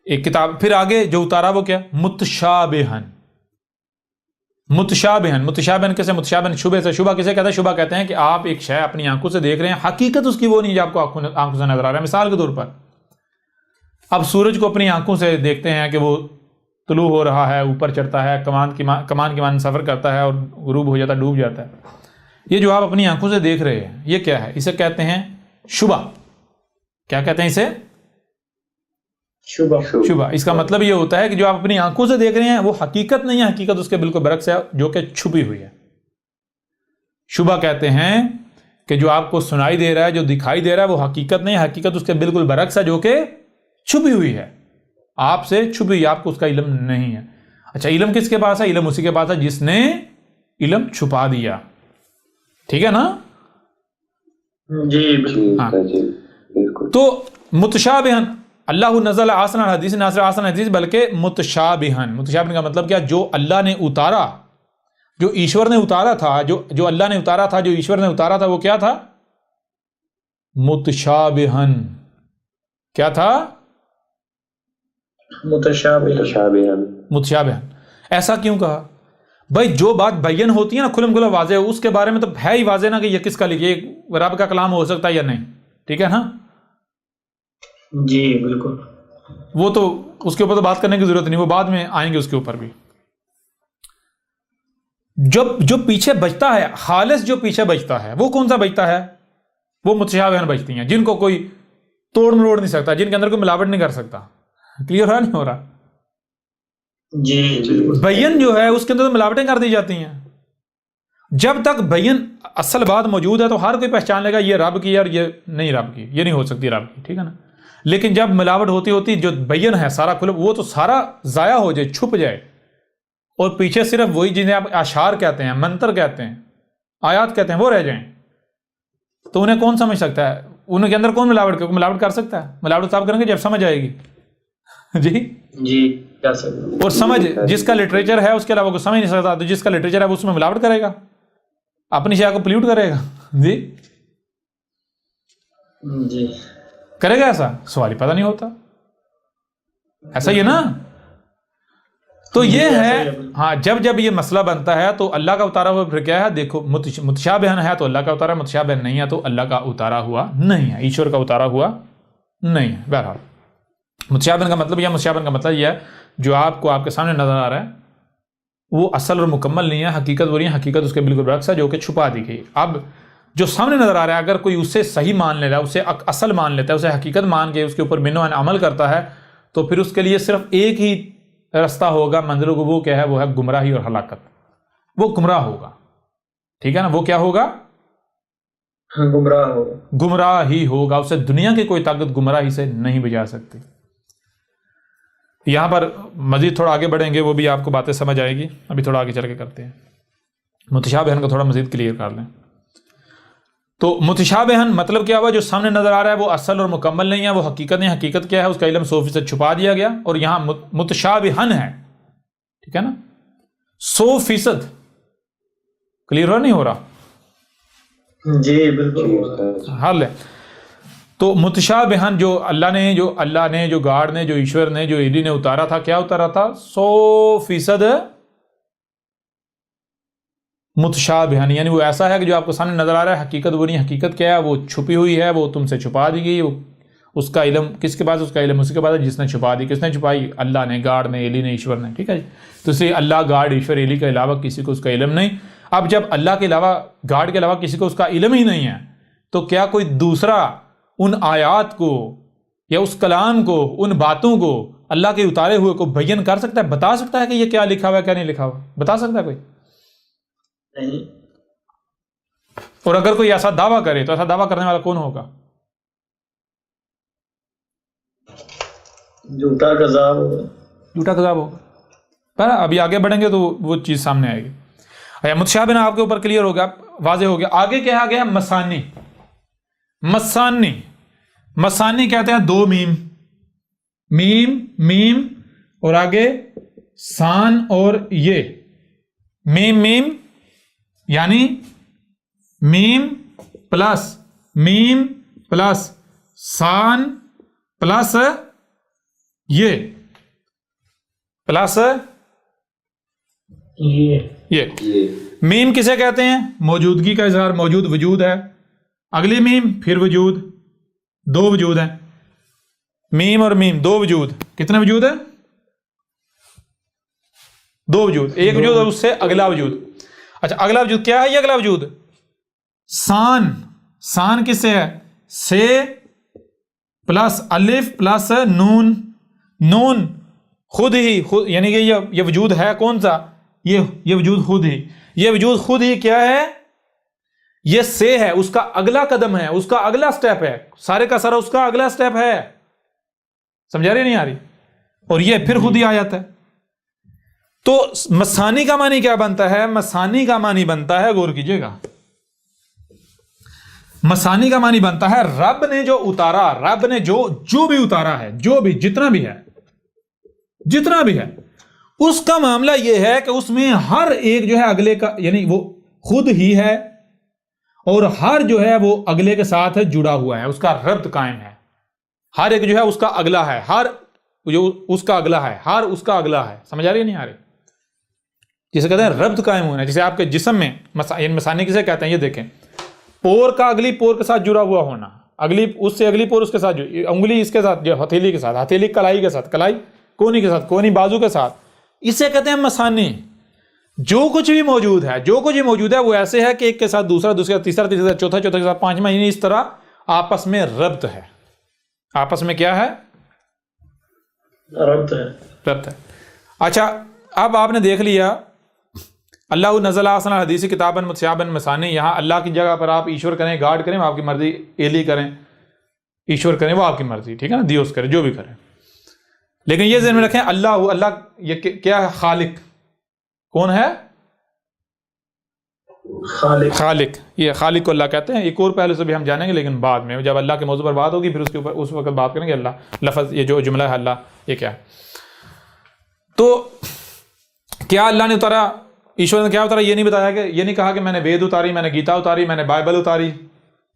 ایک کتاب. پھر آگے جو اتارا وہ کیا؟ متشابہن. متشابہن کیسے؟ متشابہن شبہ سے. شبہ کسے کہتے ہیں؟ شبہ کہتے ہیں کہ آپ ایک شے اپنی آنکھوں سے دیکھ رہے ہیں، حقیقت اس کی وہ نہیں جو آپ کو آنکھوں سے نظر آ رہا ہے. مثال کے طور پر اب سورج کو اپنی آنکھوں سے دیکھتے ہیں کہ وہ طلوع ہو رہا ہے، اوپر چڑھتا ہے، کمان کی مانند سفر کرتا ہے اور غروب ہو جاتا ہے، ڈوب جاتا ہے. یہ جو آپ اپنی آنکھوں سے دیکھ رہے ہیں یہ کیا ہے؟ اسے کہتے ہیں شبہ. کیا کہتے ہیں اسے؟ شبہ. اس کا مطلب یہ ہوتا ہے کہ جو آپ اپنی آنکھوں سے دیکھ رہے ہیں وہ حقیقت نہیں ہے، حقیقت اس کے بالکل برعکس ہے جو کہ چھپی ہوئی ہے. شبہ کہتے ہیں کہ جو آپ کو سنائی دے رہا ہے، جو دکھائی دے رہا ہے وہ حقیقت نہیں ہے، حقیقت اس کے بالکل برعکس ہے جو کہ چھپی ہوئی ہے، آپ سے چھپی ہوئی، آپ کو اس کا علم نہیں ہے. اچھا، علم کس کے پاس ہے؟ علم اسی کے پاس ہے جس نے علم چھپا دیا. ٹھیک ہے نا؟ جی بالکل. تو متشابہن، اللہ نزل احسن الحدیث، نہ صرف احسن الحدیث بلکہ متشابہن کا مطلب کیا؟ جو اللہ نے اتارا، جو ایشور نے اتارا تھا، جو اللہ نے اتارا تھا، جو ایشور نے اتارا تھا، وہ کیا تھا؟ متشابہن. کیا تھا؟ متشابہن. ایسا کیوں کہا؟ بھائی جو بات بیان ہوتی ہے نا، کھلم کھلا واضح، اس کے بارے میں تو ہے ہی واضح نا کہ یہ کس کا لکھے، یہ رب کا کلام ہو سکتا ہے یا نہیں. ٹھیک ہے نا؟ جی بالکل. وہ تو اس کے اوپر تو بات کرنے کی ضرورت نہیں، وہ بعد میں آئیں گے اس کے اوپر بھی. جو پیچھے بچتا ہے، خالص جو پیچھے بچتا ہے، وہ کون سا بچتا ہے؟ وہ متشابہن بچتی ہیں، جن کو کوئی توڑ مروڑ نہیں سکتا، جن کے اندر کوئی ملاوٹ نہیں کر سکتا. کلیئر ہے نہیں ہو رہا؟ جی بیان جو ہے اس کے اندر ملاوٹیں کر دی جاتی ہیں. جب تک بیان اصل بات موجود ہے تو ہر کوئی پہچان لے گا یہ رب کی، اور یہ نہیں رب کی، یہ نہیں ہو سکتی رب کی. ٹھیک ہے نا؟ لیکن جب ملاوٹ ہوتی جو بیان ہے سارا کھل، وہ تو سارا ضائع ہو جائے، چھپ جائے، اور پیچھے صرف وہی جنہیں آپ اشعار کہتے ہیں، منتر کہتے ہیں، آیات کہتے ہیں، وہ رہ جائیں، تو انہیں کون سمجھ سکتا ہے؟ ان کے اندر کون ملاوٹ کر سکتا ہے؟ ملاوٹ صاحب کریں گے جب سمجھ آئے گی. جی کیا سکتے. اور سمجھ جس کا لٹریچر ہے اس کے علاوہ کوئی سمجھ نہیں سکتا، تو جس کا لٹریچر ہے وہ اس میں ملاوٹ کرے گا، اپنی شے کو پلیوٹ کرے گا. جی کرے گا ایسا؟ سوال ہی پتہ نہیں ہوتا. ایسا ہی ہے نا؟ تو یہ ہے. ہاں، جب یہ مسئلہ بنتا ہے تو اللہ کا اتارا ہوا پھر کیا ہے؟ دیکھو، متشابہن ہے تو اللہ کا اتارا، متشابہن نہیں ہے تو اللہ کا اتارا ہوا نہیں ہے، ایشور کا اتارا ہوا نہیں ہے. بہرحال متشابہن کا مطلب یہ ہے جو آپ کو آپ کے سامنے نظر آ رہا ہے وہ اصل اور مکمل نہیں ہے، حقیقت وہ نہیں ہے، حقیقت اس کے بالکل برعکس ہے جو کہ چھپا دی گئی. اب جو سامنے نظر آ رہا ہے اگر کوئی اسے صحیح مان لے رہا ہے، اسے اصل مان لیتا ہے، اسے حقیقت مان کے اس کے اوپر منو عمل کرتا ہے، تو پھر اس کے لیے صرف ایک ہی راستہ ہوگا منزل کو، وہ کیا ہے؟ وہ ہے گمراہی اور ہلاکت. وہ گمراہ ہوگا. ٹھیک ہے نا؟ وہ کیا ہوگا؟ گمراہ ہی ہوگا. اسے دنیا کی کوئی طاقت گمراہی سے نہیں بچا سکتی. یہاں پر مزید تھوڑا آگے بڑھیں گے، وہ بھی آپ کو باتیں سمجھ آئے گی. ابھی تھوڑا آگے چل کے کرتے ہیں، متشابہن کو تھوڑا مزید کلیئر کر لیں. تو متشابہن مطلب کیا ہوا؟ جو سامنے نظر آ رہا ہے وہ اصل اور مکمل نہیں ہے، وہ حقیقت نہیں. حقیقت کیا ہے؟ اس کا علم 100% چھپا دیا گیا، اور یہاں متشابہن ہے. ٹھیک ہے نا؟ 100%. کلیئر نہیں ہو رہا؟ جی بالکل حل ہے. تو متشابہن جو اللہ نے جو گاڈ نے، جو ایشور نے، جو ایلی نے اتارا تھا، کیا اتارا تھا؟ 100% متشابہن، یعنی وہ ایسا ہے کہ جو آپ کو سامنے نظر آ رہا ہے حقیقت وہ نہیں. حقیقت کیا ہے؟ وہ چھپی ہوئی ہے، وہ تم سے چھپا دی گئی. اس کا علم کس کے پاس؟ اس کا علم اسی کے پاس ہے جس نے چھپا دی. کس نے چھپائی؟ اللہ نے، گاڈ نے، ایلی نے، ایشور نے. ٹھیک ہے جی؟ تو اس لیے اللہ، گاڈ، ایشور، ایلی کے علاوہ کسی کو اس کا علم نہیں. اب جب اللہ کے علاوہ، گاڈ کے علاوہ کسی کو اس کا علم ہی نہیں ہے تو کیا کوئی دوسرا ان آیات کو یا اس کلام کو، ان باتوں کو، اللہ کے اتارے ہوئے کو بیان کر سکتا ہے، بتا سکتا ہے کہ یہ کیا لکھا ہوا ہے، کیا نہیں لکھا ہوا؟ بتا سکتا ہے کوئی؟ نہیں. اور اگر کوئی ایسا دعویٰ کرے تو ایسا دعویٰ کرنے والا کون ہوگا؟ جھوٹا کذاب ہوگا. پر ابھی آگے بڑھیں گے تو وہ چیز سامنے آئے گی. متشابہن آپ کے اوپر کلیئر ہو گیا، واضح ہو گیا. آگے کیا گیا؟ مسانی. مسانی کہتے ہیں 2 میم اور آگے سان اور یہ میم یعنی میم پلس سان پلس یہ پلس یہ میم کسے کہتے ہیں؟ موجودگی کا اظہار، موجود وجود ہے، اگلی میم پھر وجود، دو وجود ہیں، میم اور میم دو وجود، کتنے وجود ہیں؟ دو وجود، ایک وجود اور اس سے اگلا وجود۔ اچھا اگلا وجود کیا ہے؟ یہ اگلا وجود سان، سان کس سے ہے؟ سے پلس الف پلس نون، نون خود ہی یعنی کہ یہ وجود ہے کون سا؟ یہ وجود خود ہی، یہ وجود خود ہی کیا ہے؟ یہ سے ہے، اس کا اگلا قدم ہے، اس کا اگلا سٹیپ ہے، سارے کا سارا اس کا اگلا سٹیپ ہے، سمجھا رہی نہیں آ رہی؟ اور یہ پھر خود ہی آ جاتا ہے۔ تو مثانی کا معنی کیا بنتا ہے؟ مثانی کا معنی بنتا ہے، غور کیجئے گا، مثانی کا معنی بنتا ہے رب نے جو اتارا، رب نے جو بھی اتارا ہے، جو بھی جتنا بھی ہے اس کا معاملہ یہ ہے کہ اس میں ہر ایک جو ہے اگلے کا، یعنی وہ خود ہی ہے اور ہر جو ہے وہ اگلے کے ساتھ جڑا ہوا ہے، اس کا ربط قائم ہے، ہر ایک جو ہے اس کا اگلا ہے، ہر جو اس کا اگلا ہے، ہر اس کا اگلا ہے، سمجھ آ رہی ہے نہیں آ رہی؟ جسے کہتے ہیں ربط قائم ہونا ہے، جسے آپ کے جسم میں مثانی کسے کہتے ہیں؟ یہ دیکھیں، پور کا اگلی پور کے ساتھ جڑا ہوا ہونا، اگلی اس سے اگلی پور اس کے ساتھ، انگلی اس کے ساتھ، جو ہتھیلی کے ساتھ، ہتھیلی کلائی کے ساتھ، کلائی کونی کے ساتھ، کونی بازو کے ساتھ، اسے کہتے ہیں مثانی۔ جو کچھ بھی موجود ہے وہ ایسے ہے کہ ایک کے ساتھ دوسرا، دوسرے کا تیسرا، تیسرا چوتھا، چوتھا کے ساتھ پانچواں، یعنی اس طرح آپس میں ربط ہے، آپس میں کیا ہے؟ ربط ہے۔ اچھا اب آپ نے دیکھ لیا اللہ نزل احسن الحدیث کتابا متشابہا مثانی، یہاں اللہ کی جگہ پر آپ ایشور کریں، گاڈ کریں، وہ آپ کی مرضی، ایلی کریں، ایشور کریں، وہ آپ کی مرضی، ٹھیک ہے نا، دیوس کریں، جو بھی کریں، لیکن یہ ذہن میں رکھیں اللہ یہ کیا ہے؟ خالق، کون ہے؟ خالق، یہ خالق کو اللہ کہتے ہیں۔ ایک اور پہلے سے بھی ہم جانیں گے، لیکن بعد میں جب اللہ کے موضوع پر بات ہوگی پھر اس کے اوپر اس وقت بات کریں گے اللہ لفظ، یہ جو جملہ ہے اللہ، یہ کیا ہے۔ تو کیا اللہ نے اتارا، ایشور نے کیا اتارا؟ یہ نہیں بتایا، کہ یہ نہیں کہا کہ میں نے وید اتاری، میں نے گیتا اتاری، میں نے بائبل اتاری،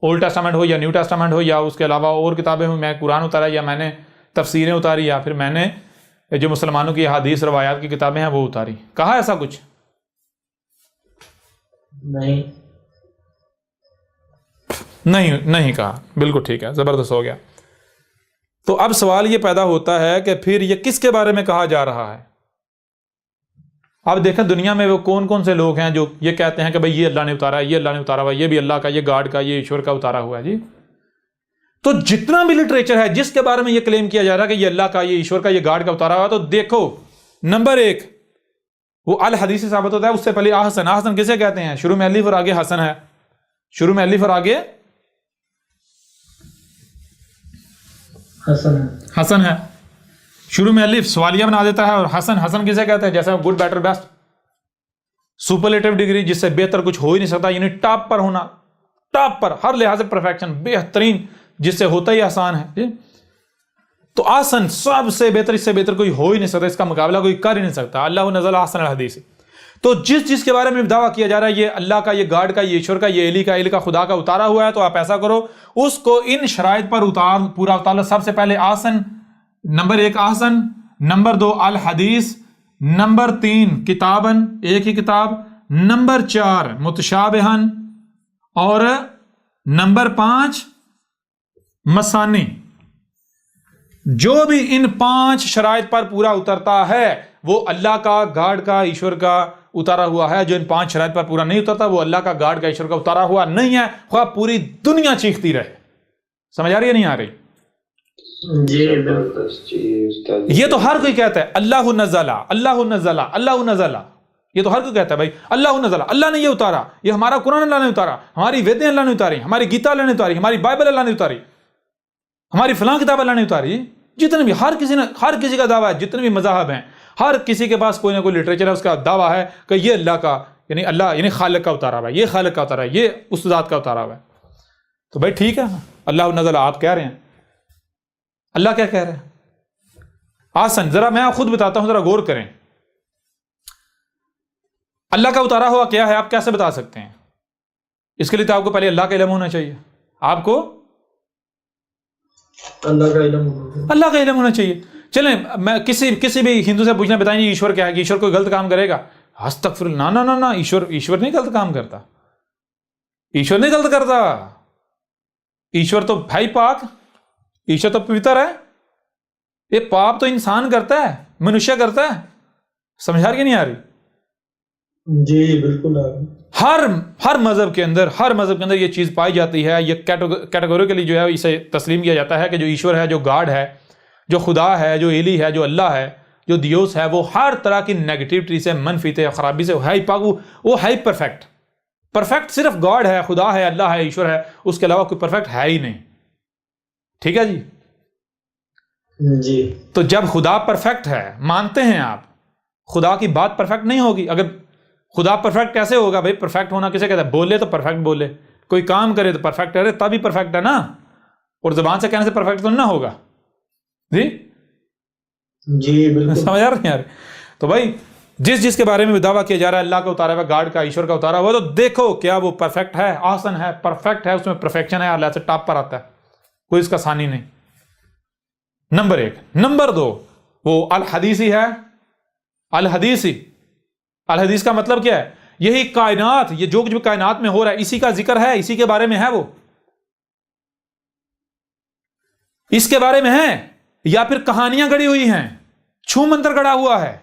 اولڈ ٹیسٹامنٹ ہو یا نیو ٹیسٹامنٹ ہو، یا اس کے علاوہ اور کتابیں ہوں، میں قرآن اتارا، یا میں نے تفسیریں اتاری، یا پھر میں نے جو مسلمانوں کی حدیث روایات کی کتابیں ہیں وہ اتاری۔ کہا ایسا کچھ؟ نہیں کہا، بالکل ٹھیک ہے، زبردست ہو گیا۔ تو اب سوال یہ پیدا ہوتا ہے کہ پھر یہ کس کے بارے میں کہا جا رہا ہے؟ اب دیکھیں دنیا میں وہ کون کون سے لوگ ہیں جو یہ کہتے ہیں کہ بھئی یہ اللہ نے اتارا ہے، یہ اللہ نے اتارا ہوا ہے، یہ بھی اللہ کا، یہ گاڈ کا، یہ ایشور کا اتارا ہوا ہے۔ جی تو جتنا بھی لٹریچر ہے جس کے بارے میں یہ کلیم کیا جا رہا ہے کہ یہ اللہ کا، یہ ایشور کا، یہ گاڈ کا اتارا ہوا ہے، تو دیکھو نمبر ایک وہ الحدیث سے ثابت ہوتا ہے، اس سے پہلے احسن، احسن کسے کہتے ہیں؟ شروع میں الف اور آگے حسن ہے، شروع میں الف اور آگے حسن ہے، شروع میں الف سوالیہ بنا دیتا ہے، اور حسن، حسن کسے کہتے ہیں؟ جیسے good, better, best, superlative degree, جس سے بہتر کچھ ہو ہی نہیں سکتا، یعنی ٹاپ پر ہونا، ٹاپ پر، ہر لحاظ سے پرفیکشن، بہترین، جس سے ہوتا ہی آسان ہے۔ جی تو آسن سب سے بہتر، اس سے بہتر کوئی ہو ہی نہیں سکتا، اس کا مقابلہ کوئی کر ہی نہیں سکتا، اللہ نزل احسن الحدیث۔ تو جس کے بارے میں دعویٰ کیا جا رہا ہے یہ اللہ کا، یہ گاڈ کا، یہ ایشور کا، یہ ایلی کا، خدا کا اتارا ہوا ہے، تو آپ ایسا کرو اس کو ان شرائط پر پورا اتار۔ سب سے پہلے آسن، نمبر ایک آسن، نمبر دو الحدیث، نمبر تین کتابن، ایک ہی کتاب، نمبر چار متشابہن، اور نمبر پانچ مثانی۔ جو بھی ان پانچ شرائط پر پورا اترتا ہے وہ اللہ کا، گاڈ کا، ایشور کا اتارا ہوا ہے۔ جو ان پانچ شرائط پر پورا نہیں اترتا وہ اللہ کا، گاڈ کا، ایشور کا اتارا ہوا نہیں ہے، خواہ پوری دنیا چیختی رہے۔ سمجھ آ رہی ہے نہیں آ رہی؟ یہ تو ہر کوئی کہتا ہے اللہ نزلہ، اللہ نزلہ، اللہ نزلہ، یہ تو ہر کوئی کہتا ہے بھائی اللہ نزلہ، اللہ نے یہ اتارا، یہ ہمارا قرآن اللہ نے اتارا، ہماری ویدیں اللہ نے اتاری، ہماری گیتا اللہ نے اتاری، ہماری بائبل اللہ نے اتاری، ہماری فلاں کتاب اللہ نے اتاری۔ جتنے بھی ہر کسی کا دعویٰ ہے، جتنے بھی مذاہب ہیں، ہر کسی کے پاس کوئی نہ کوئی لٹریچر ہے، اس کا دعویٰ ہے کہ یہ اللہ کا، یعنی اللہ یعنی خالق کا اتارا ہوا ہے، یہ خالق کا اتارا ہے، یہ اس ذات کا اتارا ہوا ہے۔ تو بھائی ٹھیک ہے، اللہ نزل آپ کہہ رہے ہیں، اللہ کیا کہہ رہے ہیں؟ آسن، ذرا میں آپ خود بتاتا ہوں، ذرا غور کریں۔ اللہ کا اتارا ہوا کیا ہے آپ کیسے بتا سکتے ہیں؟ اس کے لیے تو آپ کو پہلے اللہ کا علم ہونا چاہیے، آپ کو اللہ کا علم ہونا چاہیے۔ چلیں میں کسی بھی ہندو سے پوچھنا بتائیں ایشور کیا ہے کہ ایشور کوئی غلط کام کرے گا؟ استغفر اللہ، نہ ایشور نہیں غلط کام کرتا، ایشور نہیں غلط کرتا، ایشور تو بھائی پاک، ایشور تو پوتر ہے، یہ پاپ تو انسان کرتا ہے، منشیہ کرتا ہے، سمجھا رہی کہ نہیں آ رہی؟ جی بالکل آ رہی۔ ہر مذہب کے اندر یہ چیز پائی جاتی ہے، یہ کیٹیگوریکلی جو ہے اسے تسلیم کیا جاتا ہے کہ جو ایشور ہے، جو گاڈ ہے، جو خدا ہے، جو الہ ہے، جو اللہ ہے، جو دیوس ہے، وہ ہر طرح کی نیگیٹیوٹی سے، منفی سے، خرابی سے ہے پاک، وہ ہے پرفیکٹ صرف گاڈ ہے، خدا ہے، اللہ ہے، ایشور ہے، اس کے علاوہ کوئی پرفیکٹ ہے ہی نہیں۔ ٹھیک ہے جی؟ تو جب خدا پرفیکٹ ہے، مانتے ہیں آپ، خدا کی بات پرفیکٹ نہیں ہوگی۔ اگر خدا پرفیکٹ کیسے ہوگا بھائی؟ پرفیکٹ ہونا کسے کہتا ہے؟ بولے تو پرفیکٹ بولے، کوئی کام کرے تو پرفیکٹ کرے، تبھی پرفیکٹ ہے نا، اور زبان سے کہنے سے پرفیکٹ تو نہ ہوگا۔ جی بالکل، سمجھ آ رہی ہے؟ تو بھائی جس کے بارے میں دعویٰ کیا جا رہا ہے اللہ کا اتارا ہوا، گاڈ کا، ایشور کا اتارا ہوا، تو دیکھو کیا وہ پرفیکٹ ہے، آسن ہے، پرفیکٹ ہے، اس میں پرفیکشن ہے، اللہ سے ٹاپ پر آتا ہے، کوئی اس کا ثانی نہیں۔ نمبر 1۔ نمبر 2، وہ الحدیثی ہے۔ الحدیث کا مطلب کیا ہے؟ یہی کائنات، یہ جو کچھ بھی کائنات میں ہو رہا ہے، اسی کا ذکر ہے، اسی کے بارے میں ہے، وہ اس کے بارے میں ہے، یا پھر کہانیاں گڑی ہوئی ہیں، چھو منتر گڑا ہوا ہے۔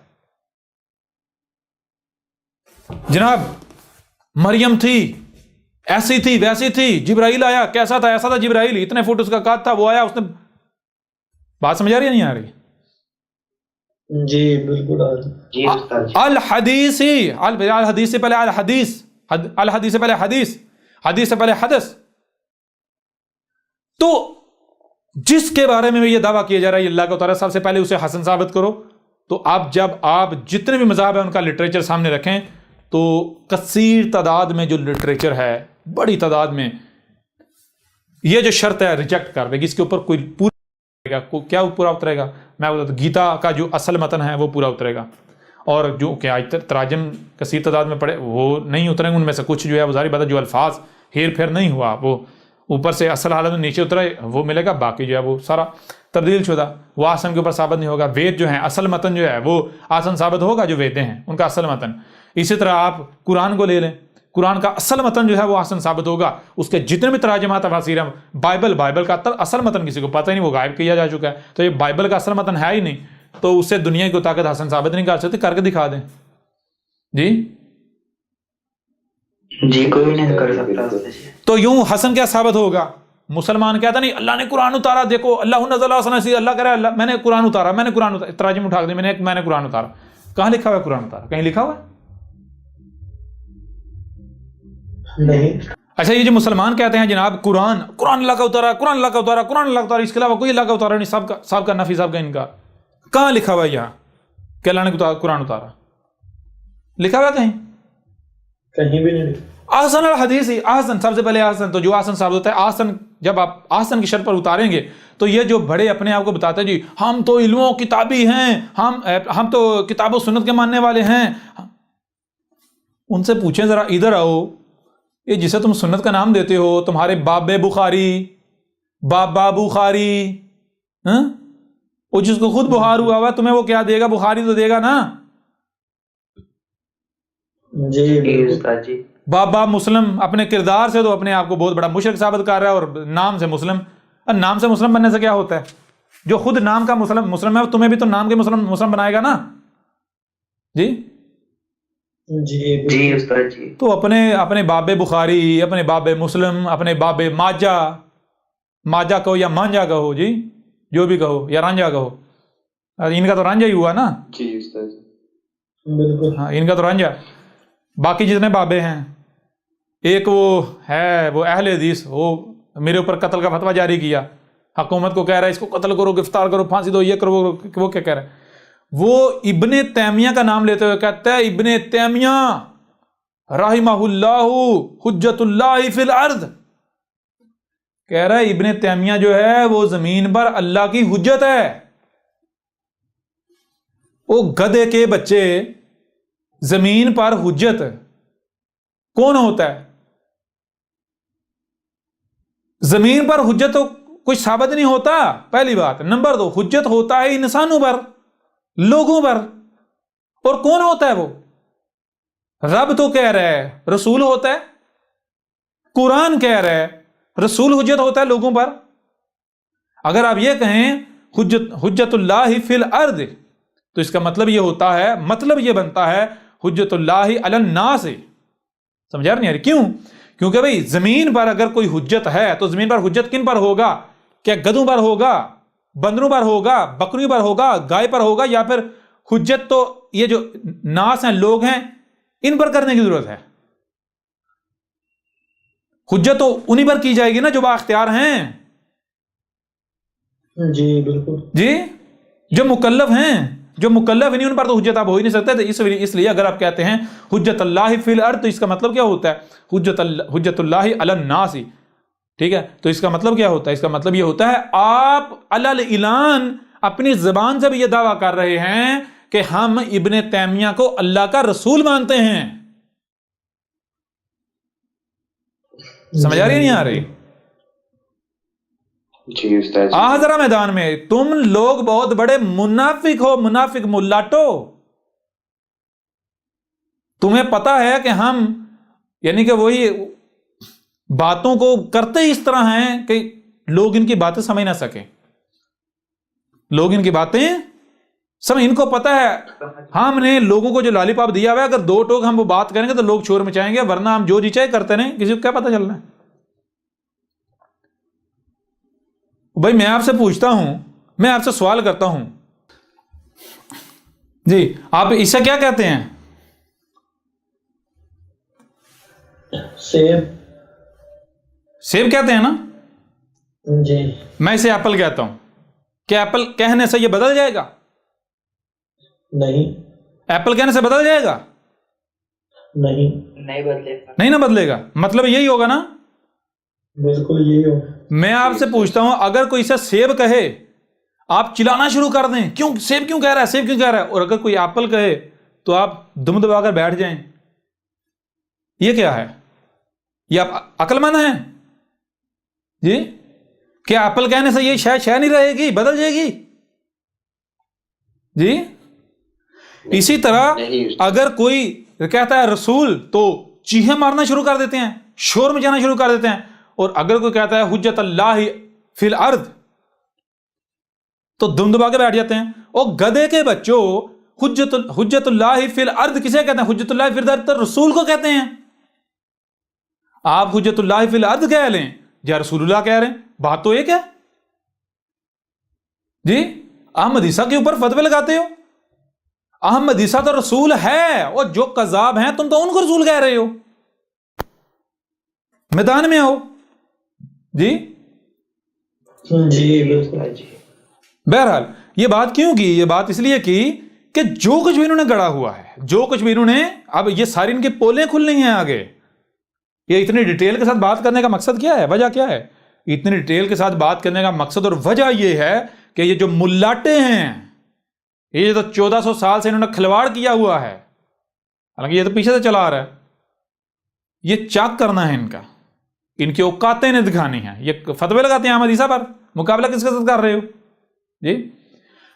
جناب مریم تھی، ایسی تھی، ویسی تھی، جبرائیل آیا، کیسا تھا؟ ایسا تھا جبرائیل، اتنے فٹ اس کا قد تھا، وہ آیا، اس نے، بات سمجھ آ رہی ہے نہیں آ رہی؟ جی بالکل آ رہی۔ الحدیث سے پہلے الحدیث سے پہلے حدیث، حدیث سے پہلے حدث۔ تو جس کے بارے میں یہ دعویٰ کیا جا رہا ہے اللہ کا اتارا، سب سے پہلے اسے حسن ثابت کرو۔ تو جب آپ جتنے بھی مذاہب ہیں ان کا لٹریچر سامنے رکھیں، تو کثیر تعداد میں جو لٹریچر ہے، بڑی تعداد میں یہ جو شرط ہے ریجیکٹ کر دے گی، اس کے اوپر کوئی پورا کیا پورا اترے گا؟ میں بتا دوں، گیتا کا جو اصل متن ہے وہ پورا اترے گا، اور جو کہ آج تک تراجم کثیر تعداد میں پڑے وہ نہیں اتریں گے، ان میں سے کچھ جو ہے وہ ظاہر بات ہے جو الفاظ ہیر پھیر نہیں ہوا، وہ اوپر سے اصل حالت میں نیچے اترے وہ ملے گا، باقی جو ہے وہ سارا تبدیل شدہ، وہ آسن کے اوپر ثابت نہیں ہوگا۔ وید جو ہیں، اصل متن جو ہے وہ آسن ثابت ہوگا، جو ویدیں ہیں ان کا اصل متن۔ اسی طرح آپ قرآن کو لے لیں، قرآن کا اصل متن جو ہے وہ آسن ثابت ہوگا، اس کے جتنے بھی تراجمات تفاسیر ہیں۔ بائبل کا اصل متن کسی کو پتہ ہی نہیں، وہ غائب کیا جا چکا ہے، تو یہ بائبل کا اصل متن ہے ہی نہیں، تو اسے دنیا کو طاقت حسن ثابت نہیں کر سکتے، کر کے دکھا دیں۔ جی کوئی نہیں کر سکتا۔ تو یوں حسن کیا ثابت ہوگا؟ مسلمان کہتا نہیں اللہ نے قرآن اتارا، دیکھو اللہ نزل احسن الحدیث، اللہ کہہ رہا ہے اللہ میں نے قرآن اتارا، تراجم اٹھا دیں، میں نے قرآن اتارا۔ کہاں لکھا ہوا ہے قرآن اتارا؟ کہیں لکھا ہوا ہے؟ نہیں۔ اچھا، یہ جو مسلمان کہتے ہیں جناب قرآن اللہ کا اتارا، قرآن اللہ کا اتارا، قرآن اللہ کا اتارا، اس کے علاوہ کوئی اللہ کا اتارا نہیں، سب کا نفی، سب کا انکار، کہاں لکھا ہوا ہے یہاں کہ اللہ نے قرآن اتارا؟ لکھا ہوا کہیں؟ کہیں بھی نہیں۔ آسن الحدیث، آسن سب سے پہلے آسن، تو جو آسن ثابت ہوتا ہے، آسن جب آپ آسن کی شرط پر اتاریں گے تو یہ جو بڑے اپنے آپ کو بتاتے ہیں جی ہم تو علم و کتابی ہیں، ہم تو کتاب و سنت کے ماننے والے ہیں، ان سے پوچھیں ذرا ادھر آؤ، یہ جسے تم سنت کا نام دیتے ہو، تمہارے بابا بخاری، وہ جس کو خود بخار ہوا ہوا تمہیں وہ کیا دے گا؟ بخاری تو دے گا نا۔ جی بابا مسلم اپنے کردار سے تو اپنے آپ کو بہت بڑا مشرک ثابت کر رہا ہے، اور نام سے مسلم، نام سے مسلم بننے سے کیا ہوتا ہے؟ جو خود نام کا مسلم ہے تمہیں بھی تو نام کے مسلم بنائے گا نا۔ جی استاد جی۔ تو اپنے باب بخاری، اپنے باب مسلم، اپنے باب ماجا کہو یا مانجا کہو، جی جو بھی کہو، یا رانجا کہو، ان کا تو رانجا ہی ہوا نا۔ جی استاد بالکل، ہاں ان کا تو رانجا۔ باقی جتنے بابے ہیں، ایک وہ ہے وہ اہل حدیث، وہ میرے اوپر قتل کا فتویٰ جاری کیا، حکومت کو کہہ رہا ہے اس کو قتل کرو، گرفتار کرو، پھانسی دو، یہ کرو، وہ کیا کہہ رہا ہے؟ وہ ابن تیمیہ کا نام لیتے ہوئے کہتا ہے ابن تیمیہ رحمہ اللہ حجت اللہ فی الارض، کہہ رہا ہے ابن تیمیہ جو ہے وہ زمین پر اللہ کی حجت ہے۔ وہ گدھے کے بچے، زمین پر حجت کون ہوتا ہے؟ زمین پر حجت کچھ ثابت نہیں ہوتا، پہلی بات۔ نمبر 2، حجت ہوتا ہے انسانوں پر، لوگوں پر، اور کون ہوتا ہے وہ؟ رب تو کہہ رہا ہے رسول ہوتا ہے، قرآن کہہ رہا ہے رسول حجت ہوتا ہے لوگوں پر۔ اگر آپ یہ کہیں حجت اللہ فی الارض، تو اس کا مطلب یہ ہوتا ہے، مطلب یہ بنتا ہے حجت اللہ علی الناس۔ سمجھا نہیں آ رہی؟ کیوں؟ کیونکہ بھئی زمین پر اگر کوئی حجت ہے تو زمین پر حجت کن پر ہوگا؟ کیا گدھوں پر ہوگا، بندروں پر ہوگا، بکریوں پر ہوگا، گائے پر ہوگا، یا پھر حجت تو یہ جو ناس ہیں، لوگ ہیں، ان پر کرنے کی ضرورت ہے؟ حجت تو انہی پر کی جائے گی نا جو بااختیار ہیں، جی بالکل جی، جو مکلف ہیں۔ جو مکلف نہیں ان پر تو حجت آپ ہو ہی نہیں سکتے۔ تو اس لیے اگر آپ کہتے ہیں حجت اللہ فی الارض، تو اس کا مطلب کیا ہوتا ہے؟ حجت اللہ علی الناس، ٹھیک ہے؟ تو اس کا مطلب کیا ہوتا ہے؟ اس کا مطلب یہ ہوتا ہے آپ علی الاعلان اپنی زبان سے بھی یہ دعویٰ کر رہے ہیں کہ ہم ابن تیمیہ کو اللہ کا رسول مانتے ہیں۔ سمجھ آ رہی نہیں آ رہی؟ جی استاد جی۔ آ ذرا میدان میں، تم لوگ بہت بڑے منافق ہو، منافق ملاٹو۔ تمہیں پتا ہے کہ ہم یعنی کہ وہی باتوں کو کرتے اس طرح ہیں کہ لوگ ان کی باتیں سمجھ نہ سکیں، لوگ ان کی باتیں سمجھ، ان کو پتا ہے ہم نے لوگوں کو جو لالی پاپ دیا ہوا ہے، اگر 2 ٹوک ہم وہ بات کریں گے تو لوگ شور مچائیں گے، ورنہ ہم جو جی چاہے کرتے رہیں، کسی کو کیا پتا چلنا ہے؟ بھائی میں آپ سے پوچھتا ہوں، میں آپ سے سوال کرتا ہوں، جی آپ اسے کیا کہتے ہیں؟ سیب سیب کہتے ہیں نا؟ جی میں اسے ایپل کہتا ہوں۔ کیا ایپل کہنے سے یہ بدل جائے گا؟ نہیں ایپل کہنے سے بدل جائے گا؟ نہیں بدلے گا، نہیں نہ بدلے گا، مطلب یہی ہوگا نا؟ بالکل یہی ہو۔ میں آپ سے پوچھتا ہوں، اگر کوئی اسے سیب کہے آپ چلانا شروع کر دیں، کیوں سیب کیوں کہہ رہا ہے، سیب کیوں کہہ رہا ہے، اور اگر کوئی ایپل کہے تو آپ دم دبا کر بیٹھ جائیں، یہ کیا ہے؟ یہ آپ عقل مند ہیں؟ جی کیا ایپل کہنے سے یہ شے نہیں رہے گی، بدل جائے گی؟ جی اسی طرح اگر کوئی کہتا ہے رسول تو چیخیں مارنا شروع کر دیتے ہیں، شور مچانا شروع کر دیتے ہیں، اور اگر کوئی کہتا ہے حجت اللہ فی الارض تو دم دبا کے بیٹھ جاتے ہیں۔ اور گدھے کے بچوں، حجت اللہ فی الارض کسے کہتے ہیں؟ حجت اللہ فی الارض تو رسول کو کہتے ہیں۔ آپ حجت اللہ فی الارض کہہ لیں یا رسول اللہ کہہ رہے ہیں، بات تو ایک ہے۔ جی احمد عیسیٰ کے اوپر فتوے لگاتے ہو، احمد عیسیٰ تو رسول ہے، اور جو قذاب ہیں تم تو ان کو رسول کہہ رہے ہو۔ میدان میں آؤ۔ جی جی بالکل جی۔ بہرحال یہ بات کیوں کی؟ یہ بات اس لیے کی کہ جو کچھ بھی انہوں نے گڑا ہوا ہے، جو کچھ بھی انہوں نے، اب یہ ساری ان کی پولیں کھلنی ہیں آگے۔ یہ اتنی ڈیٹیل کے ساتھ بات کرنے کا مقصد کیا ہے، وجہ کیا ہے؟ اتنی ڈیٹیل کے ساتھ بات کرنے کا مقصد اور وجہ یہ ہے کہ یہ جو ملاٹے ہیں، یہ تو 1400 سال سے انہوں نے کھلواڑ کیا ہوا ہے، حالانکہ یہ تو پیچھے سے چلا آ رہا ہے، یہ چاک کرنا ہے ان کا، ان کی اوقاتیں نے دکھانی ہیں۔ یہ فتوے لگاتے ہیں احمد عیسیٰ پر، مقابلہ کس کے ساتھ کر رہے ہو؟ جی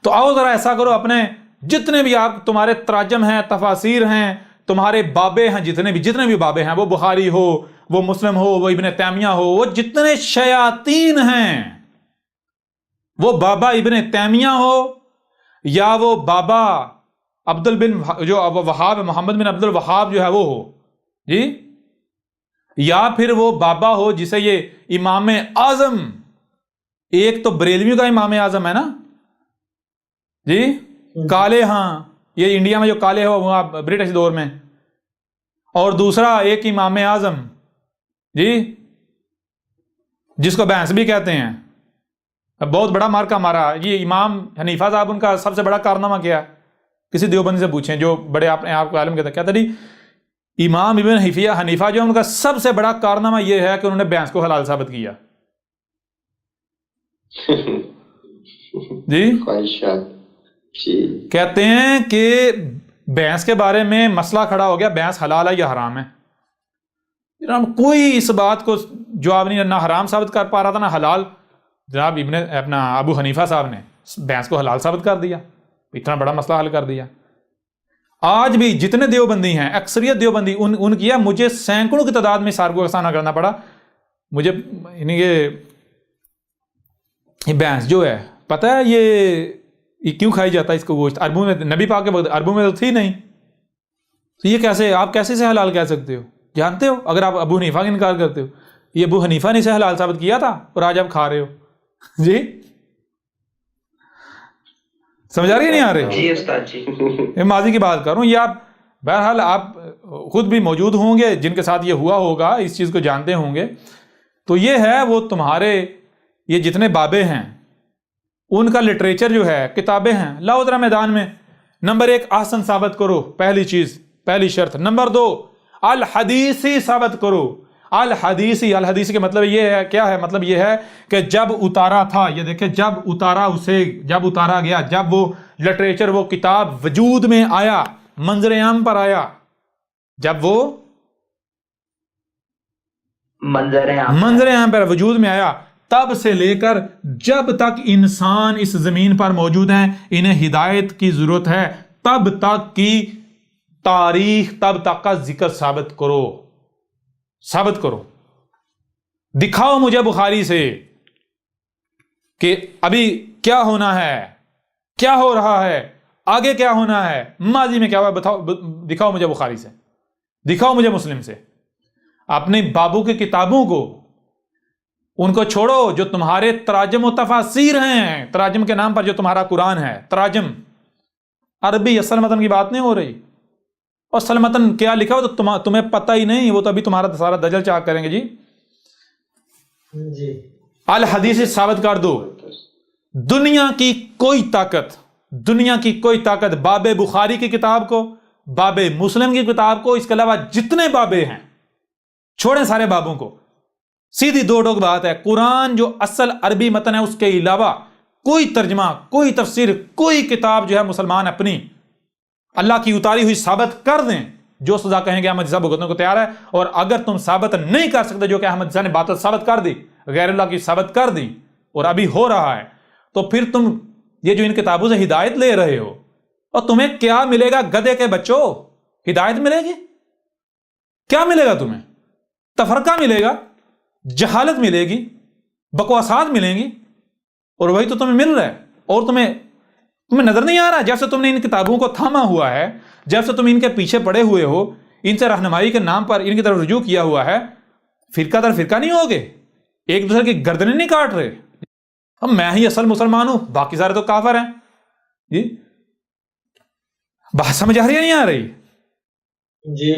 تو آؤ ذرا ایسا کرو، اپنے جتنے بھی آپ تمہارے تراجم ہیں، تفاسیر ہیں، تمہارے بابے ہیں، جتنے بھی بابے ہیں، وہ بخاری ہو، وہ مسلم ہو، وہ ابن تیمیہ ہو، وہ جتنے شیاطین ہیں، وہ بابا ابن تیمیہ ہو یا وہ بابا جو وہاب محمد بن عبد الوہاب جو ہے وہ ہو، جی، یا پھر وہ بابا ہو جسے یہ امام اعظم، ایک تو بریلویوں کا امام اعظم ہے نا، جی، کالے، ہاں یہ انڈیا میں جو کالے ہو وہ برٹش دور میں، اور دوسرا ایک امام اعظم، جی، جس کو بینس بھی کہتے ہیں، بہت بڑا مارکا مارا۔ یہ امام حنیفہ صاحب، ان کا سب سے بڑا کارنامہ کیا ہے؟ کسی دیوبندی سے پوچھیں جو بڑے اپنے آپ کو عالم کہتا ہے، کہتا نہیں، امام ابن حنیفہ جو ان کا سب سے بڑا کارنامہ یہ ہے کہ انہوں نے بینس کو حلال ثابت کیا۔ جی کہتے ہیں کہ بینس کے بارے میں مسئلہ کھڑا ہو گیا، بینس حلال ہے یا حرام ہے، کوئی اس بات کو جواب نہیں، نہ حرام ثابت کر پا رہا تھا نہ حلال، جناب اپنا ابو حنیفہ صاحب نے بھینس کو حلال ثابت کر دیا، اتنا بڑا مسئلہ حل کر دیا۔ آج بھی جتنے دیوبندی ہیں، اکثریت دیوبندی، ان کی مجھے سینکڑوں کی تعداد میں سارگو کا سامنا کرنا پڑا، مجھے یعنی یہ بھینس جو ہے پتہ ہے یہ کیوں کھائی جاتا ہے اس کو گوشت؟ عربوں میں نبی پاک کے وقت عربوں میں تو تھی نہیں، تو یہ کیسے آپ کیسے سے حلال کہہ سکتے ہو؟ جانتے ہو اگر آپ ابو حنیفہ کا انکار کرتے ہو، یہ ابو حنیفہ نے اسے حلال ثابت کیا تھا اور آج آپ کھا رہے ہو۔ جی سمجھ آ رہی ہے نہیں آ رہی؟ جی استاد جی، میں ماضی کی بات کر رہا ہوں، یہ آپ بہرحال آپ خود بھی موجود ہوں گے جن کے ساتھ یہ ہوا ہوگا، اس چیز کو جانتے ہوں گے۔ تو یہ ہے وہ تمہارے یہ جتنے بابے ہیں ان کا لٹریچر جو ہے، کتابیں ہیں، لاؤ ذرا میدان میں۔ نمبر 1 احسن ثابت کرو، پہلی چیز، پہلی شرط۔ نمبر 2 الحدیثی ثابت کرو۔ الحدیثی کے مطلب یہ ہے، کیا ہے مطلب؟ یہ ہے کہ جب اتارا تھا، یہ دیکھیں جب اتارا گیا، جب وہ لٹریچر، وہ کتاب وجود میں آیا، منظر عام پر آیا، جب وہ منظر عام پر وجود میں آیا، تب سے لے کر جب تک انسان اس زمین پر موجود ہیں، انہیں ہدایت کی ضرورت ہے، تب تک کی تاریخ، تب تک کا ذکر ثابت کرو۔ دکھاؤ مجھے بخاری سے کہ ابھی کیا ہونا ہے، کیا ہو رہا ہے، آگے کیا ہونا ہے، ماضی میں کیا ہوا، دکھاؤ مجھے بخاری سے، دکھاؤ مجھے مسلم سے۔ اپنے بابو کی کتابوں کو، ان کو چھوڑو جو تمہارے تراجم و تفاسیر ہیں، تراجم کے نام پر جو تمہارا قرآن ہے، تراجم، عربی اصل متن کی بات نہیں ہو رہی۔ اور اصل متن کیا لکھا ہو تو تمہیں پتہ ہی نہیں، وہ تو ابھی تمہارا سارا دجل چاک کریں گے۔ جی الحدیث ثابت کر دو۔ دنیا کی کوئی طاقت باب بخاری کی کتاب کو، باب مسلم کی کتاب کو، اس کے علاوہ جتنے بابے ہیں چھوڑیں سارے بابوں کو، سیدھی دو ٹوک بات ہے، قرآن جو اصل عربی متن ہے اس کے علاوہ کوئی ترجمہ، کوئی تفسیر، کوئی کتاب جو ہے مسلمان اپنی اللہ کی اتاری ہوئی ثابت کر دیں، جو سزا کہیں گے احمد صاحب بھگتنے کو تیار ہے۔ اور اگر تم ثابت نہیں کر سکتے، جو کہ احمد صاحب نے باطل ثابت کر دی، غیر اللہ کی ثابت کر دی، اور ابھی ہو رہا ہے، تو پھر تم یہ جو ان کتابوں سے ہدایت لے رہے ہو، اور تمہیں کیا ملے گا؟ گدھے کے بچوں، ہدایت ملے گی؟ کیا ملے گا تمہیں؟ تفرقہ ملے گا، جہالت ملے گی، بکواسات ملیں گی، اور وہی تو تمہیں مل رہا ہے۔ اور تمہیں نظر نہیں آ رہا جب سے تم نے ان کتابوں کو تھاما ہوا ہے، جب سے تم ان کے پیچھے پڑے ہوئے ہو، ان سے رہنمائی کے نام پر ان کی طرف رجوع کیا ہوا ہے، فرقہ در فرقہ نہیں ہوگے، ایک دوسرے کی گردنیں نہیں کاٹ رہے، اب میں ہی اصل مسلمان ہوں، باقی سارے تو کافر ہیں۔ جی بات سمجھ آ رہی ہے نہیں آ رہی؟ جی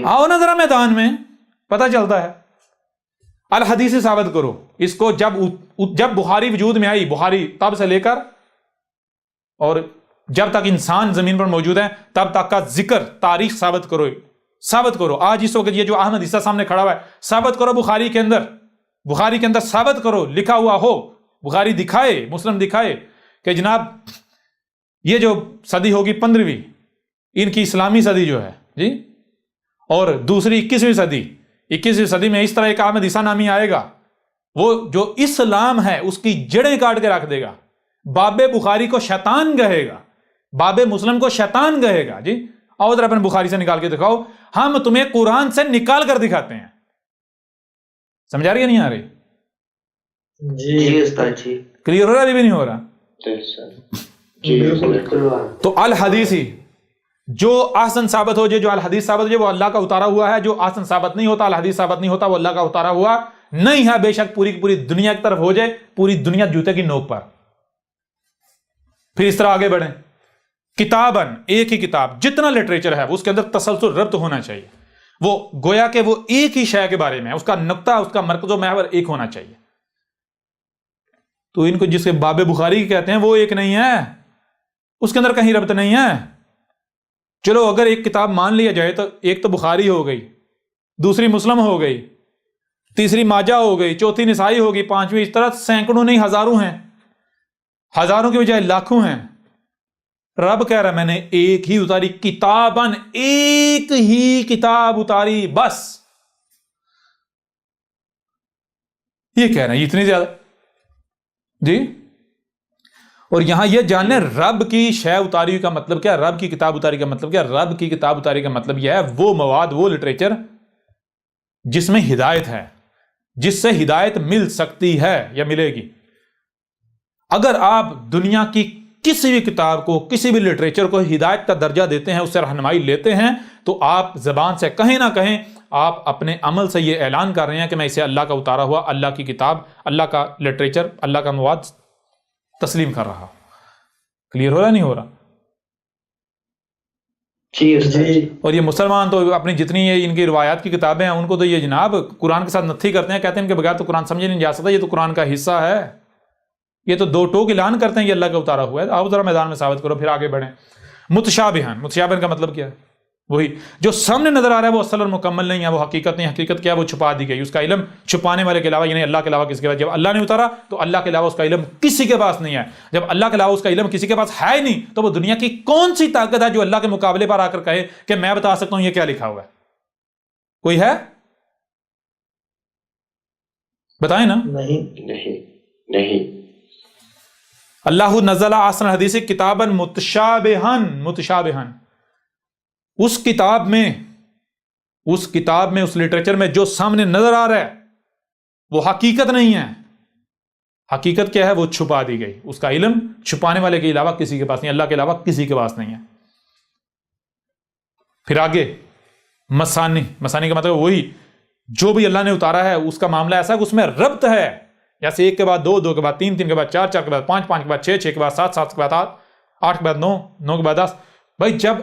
آؤ نا ذرا میدان میں، پتہ چلتا ہے۔ الحدیث ثابت کرو اس کو، جب بخاری وجود میں آئی، بخاری تب سے لے کر اور جب تک انسان زمین پر موجود ہے تب تک کا ذکر، تاریخ ثابت کرو۔ آج اس وقت یہ جو احمد عیسیٰ سامنے کھڑا ہوا ہے، ثابت کرو بخاری کے اندر ثابت کرو، لکھا ہوا ہو، بخاری دکھائے، مسلم دکھائے کہ جناب یہ جو صدی ہوگی 15ویں، ان کی اسلامی صدی جو ہے جی، اور دوسری 21ویں صدی میں اس طرح ایک احمد عیسیٰ نامی آئے گا، وہ جو اسلام ہے اس کی جڑیں کاٹ کے رکھ دے گا، باب بخاری کو شیطان کہے گا، باب مسلم کو شیطان کہے گا۔ جی آؤ ذرا اپنے بخاری سے نکال کے دکھاؤ، ہم تمہیں قرآن سے نکال کر دکھاتے ہیں۔ سمجھ آ رہی ہے نہیں آ رہی؟ جی استاد جی، کلیئر ہو رہا ہے بھی نہیں ہو رہا؟ تو الحدیثی جو احسن ثابت ہو جائے، جو الحدیث ثابت ہو جائے وہ اللہ کا اتارا ہوا ہے، جو احسن ثابت نہیں ہوتا، الحدیث ثابت نہیں ہوتا، وہ اللہ کا اتارا ہوا نہیں ہے، بے شک پوری کی پوری دنیا کی طرف ہو جائے، پوری دنیا جوتے کی نوک پر۔ پھر اس طرح آگے بڑھیں، کتاباً، ایک ہی کتاب، جتنا لٹریچر ہے اس کے اندر تسلسل ربط ہونا چاہیے، وہ گویا کہ وہ ایک ہی شے کے بارے میں، اس کا نقطہ، اس کا مرکز و محور ایک ہونا چاہیے۔ تو ان کو جس کے باب بخاری کہتے ہیں وہ ایک نہیں ہے، اس کے اندر کہیں ربط نہیں ہے۔ چلو اگر ایک کتاب مان لیا جائے تو ایک تو بخاری ہو گئی، دوسری مسلم ہو گئی، تیسری ماجہ ہو گئی، چوتھی نسائی ہوگی، پانچویں، اس طرح سینکڑوں نہیں ہزاروں ہیں، ہزاروں کی بجائے لاکھوں ہیں۔ رب کہہ رہا میں نے ایک ہی اتاری، کتاباً، ایک ہی کتاب اتاری، بس یہ کہہ رہے ہیں اتنی زیادہ۔ جی، اور یہاں یہ جان لیں رب کی شے اتاری کا مطلب کیا، رب کی کتاب اتاری کا مطلب کیا؟ رب کی کتاب اتاری کا مطلب یہ ہے وہ مواد، وہ لٹریچر جس میں ہدایت ہے، جس سے ہدایت مل سکتی ہے یا ملے گی۔ اگر آپ دنیا کی کسی بھی کتاب کو، کسی بھی لٹریچر کو ہدایت کا درجہ دیتے ہیں، اس سے رہنمائی لیتے ہیں، تو آپ زبان سے کہیں نہ کہیں آپ اپنے عمل سے یہ اعلان کر رہے ہیں کہ میں اسے اللہ کا اتارا ہوا، اللہ کی کتاب، اللہ کا لٹریچر، اللہ کا مواد تسلیم کر رہا۔ کلیئر ہو رہا نہیں ہو رہا؟ جی اور یہ مسلمان تو اپنی جتنی یہ ان کی روایات کی کتابیں ہیں ان کو تو یہ جناب قرآن کے ساتھ نتھی کرتے ہیں، کہتے ہیں ان کے بغیر تو قرآن سمجھے نہیں جا سکتا، یہ تو قرآن کا حصہ ہے، یہ تو دو ٹوک اعلان کرتے ہیں یہ اللہ کا اتارا ہوا ہے۔ آپ ذرا میدان میں ثابت کرو، پھر آگے بڑھیں۔ متشابہن، متشابہن کا مطلب کیا ہے؟ وہی جو سامنے نظر آ رہا ہے وہ اصل اور مکمل نہیں ہے، وہ حقیقت نہیں، حقیقت کیا ہے؟ وہ چھپا دی گئی، اس کا علم چھپانے والے کے علاوہ، یعنی اللہ کے علاوہ کسی کے پاس، جب اللہ نے اتارا تو اللہ کے علاوہ اس کا علم کسی کے پاس نہیں ہے، جب اللہ کے علاوہ اس کا علم کسی کے پاس ہے ہی نہیں تو وہ دنیا کی کون سی طاقت ہے جو اللہ کے مقابلے پر آ کر کہے کہ میں بتا سکتا ہوں یہ کیا لکھا ہوا ہے؟ کوئی ہے؟ بتائیں نا۔ نہیں اللہ نزل احسن الحدیث کتابا متشابہن، اس کتاب میں، اس لٹریچر میں جو سامنے نظر آ رہا ہے وہ حقیقت نہیں ہے۔ حقیقت کیا ہے؟ وہ چھپا دی گئی، اس کا علم چھپانے والے کے علاوہ کسی کے پاس نہیں، اللہ کے علاوہ کسی کے پاس نہیں ہے۔ پھر آگے مسانی کا مطلب وہی جو بھی اللہ نے اتارا ہے اس کا معاملہ ایسا کہ اس میں ربط ہے، جیسے ایک کے بعد دو، دو کے بعد تین، تین کے بعد چار، چار کے بعد پانچ، پانچ کے بعد چھ، چھ کے بعد سات، سات کے بعد آٹھ، آٹھ کے بعد نو، نو کے بعد 10۔ بھائی جب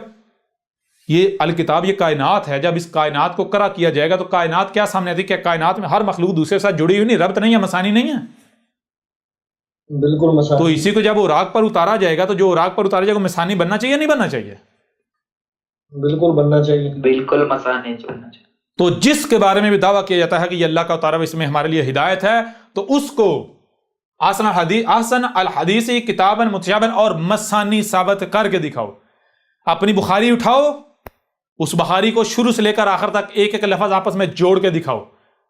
یہ الکتاب، یہ کائنات ہے، جب اس کائنات کو قرأ کیا جائے گا تو کائنات کیا سامنے آتی ہے کہ کائنات میں ہر مخلوق دوسرے کے ساتھ جڑی ہوئی نہیں، ربط نہیں ہے، مسانی نہیں ہے، بالکل مسانی۔ تو اسی کو جب اوراق پر اتارا جائے گا تو جو اوراق پر اتارا جائے گا مسانی بننا چاہیے نہیں بننا چاہیے؟ بالکل بننا چاہیے، بالکل مسانی بننا چاہیے۔ تو جس کے بارے میں بھی دعویٰ کیا جاتا ہے کہ یہ اللہ کا اتارا ہوا، اس میں ہمارے لیے ہدایت ہے، تو اس کو احسن الحدیث کتابا متشابہا اور مسانی ثابت کر کے دکھاؤ۔ اپنی بخاری اٹھاؤ، اس بخاری کو شروع سے لے کر آخر تک ایک ایک لفظ آپس میں جوڑ کے دکھاؤ،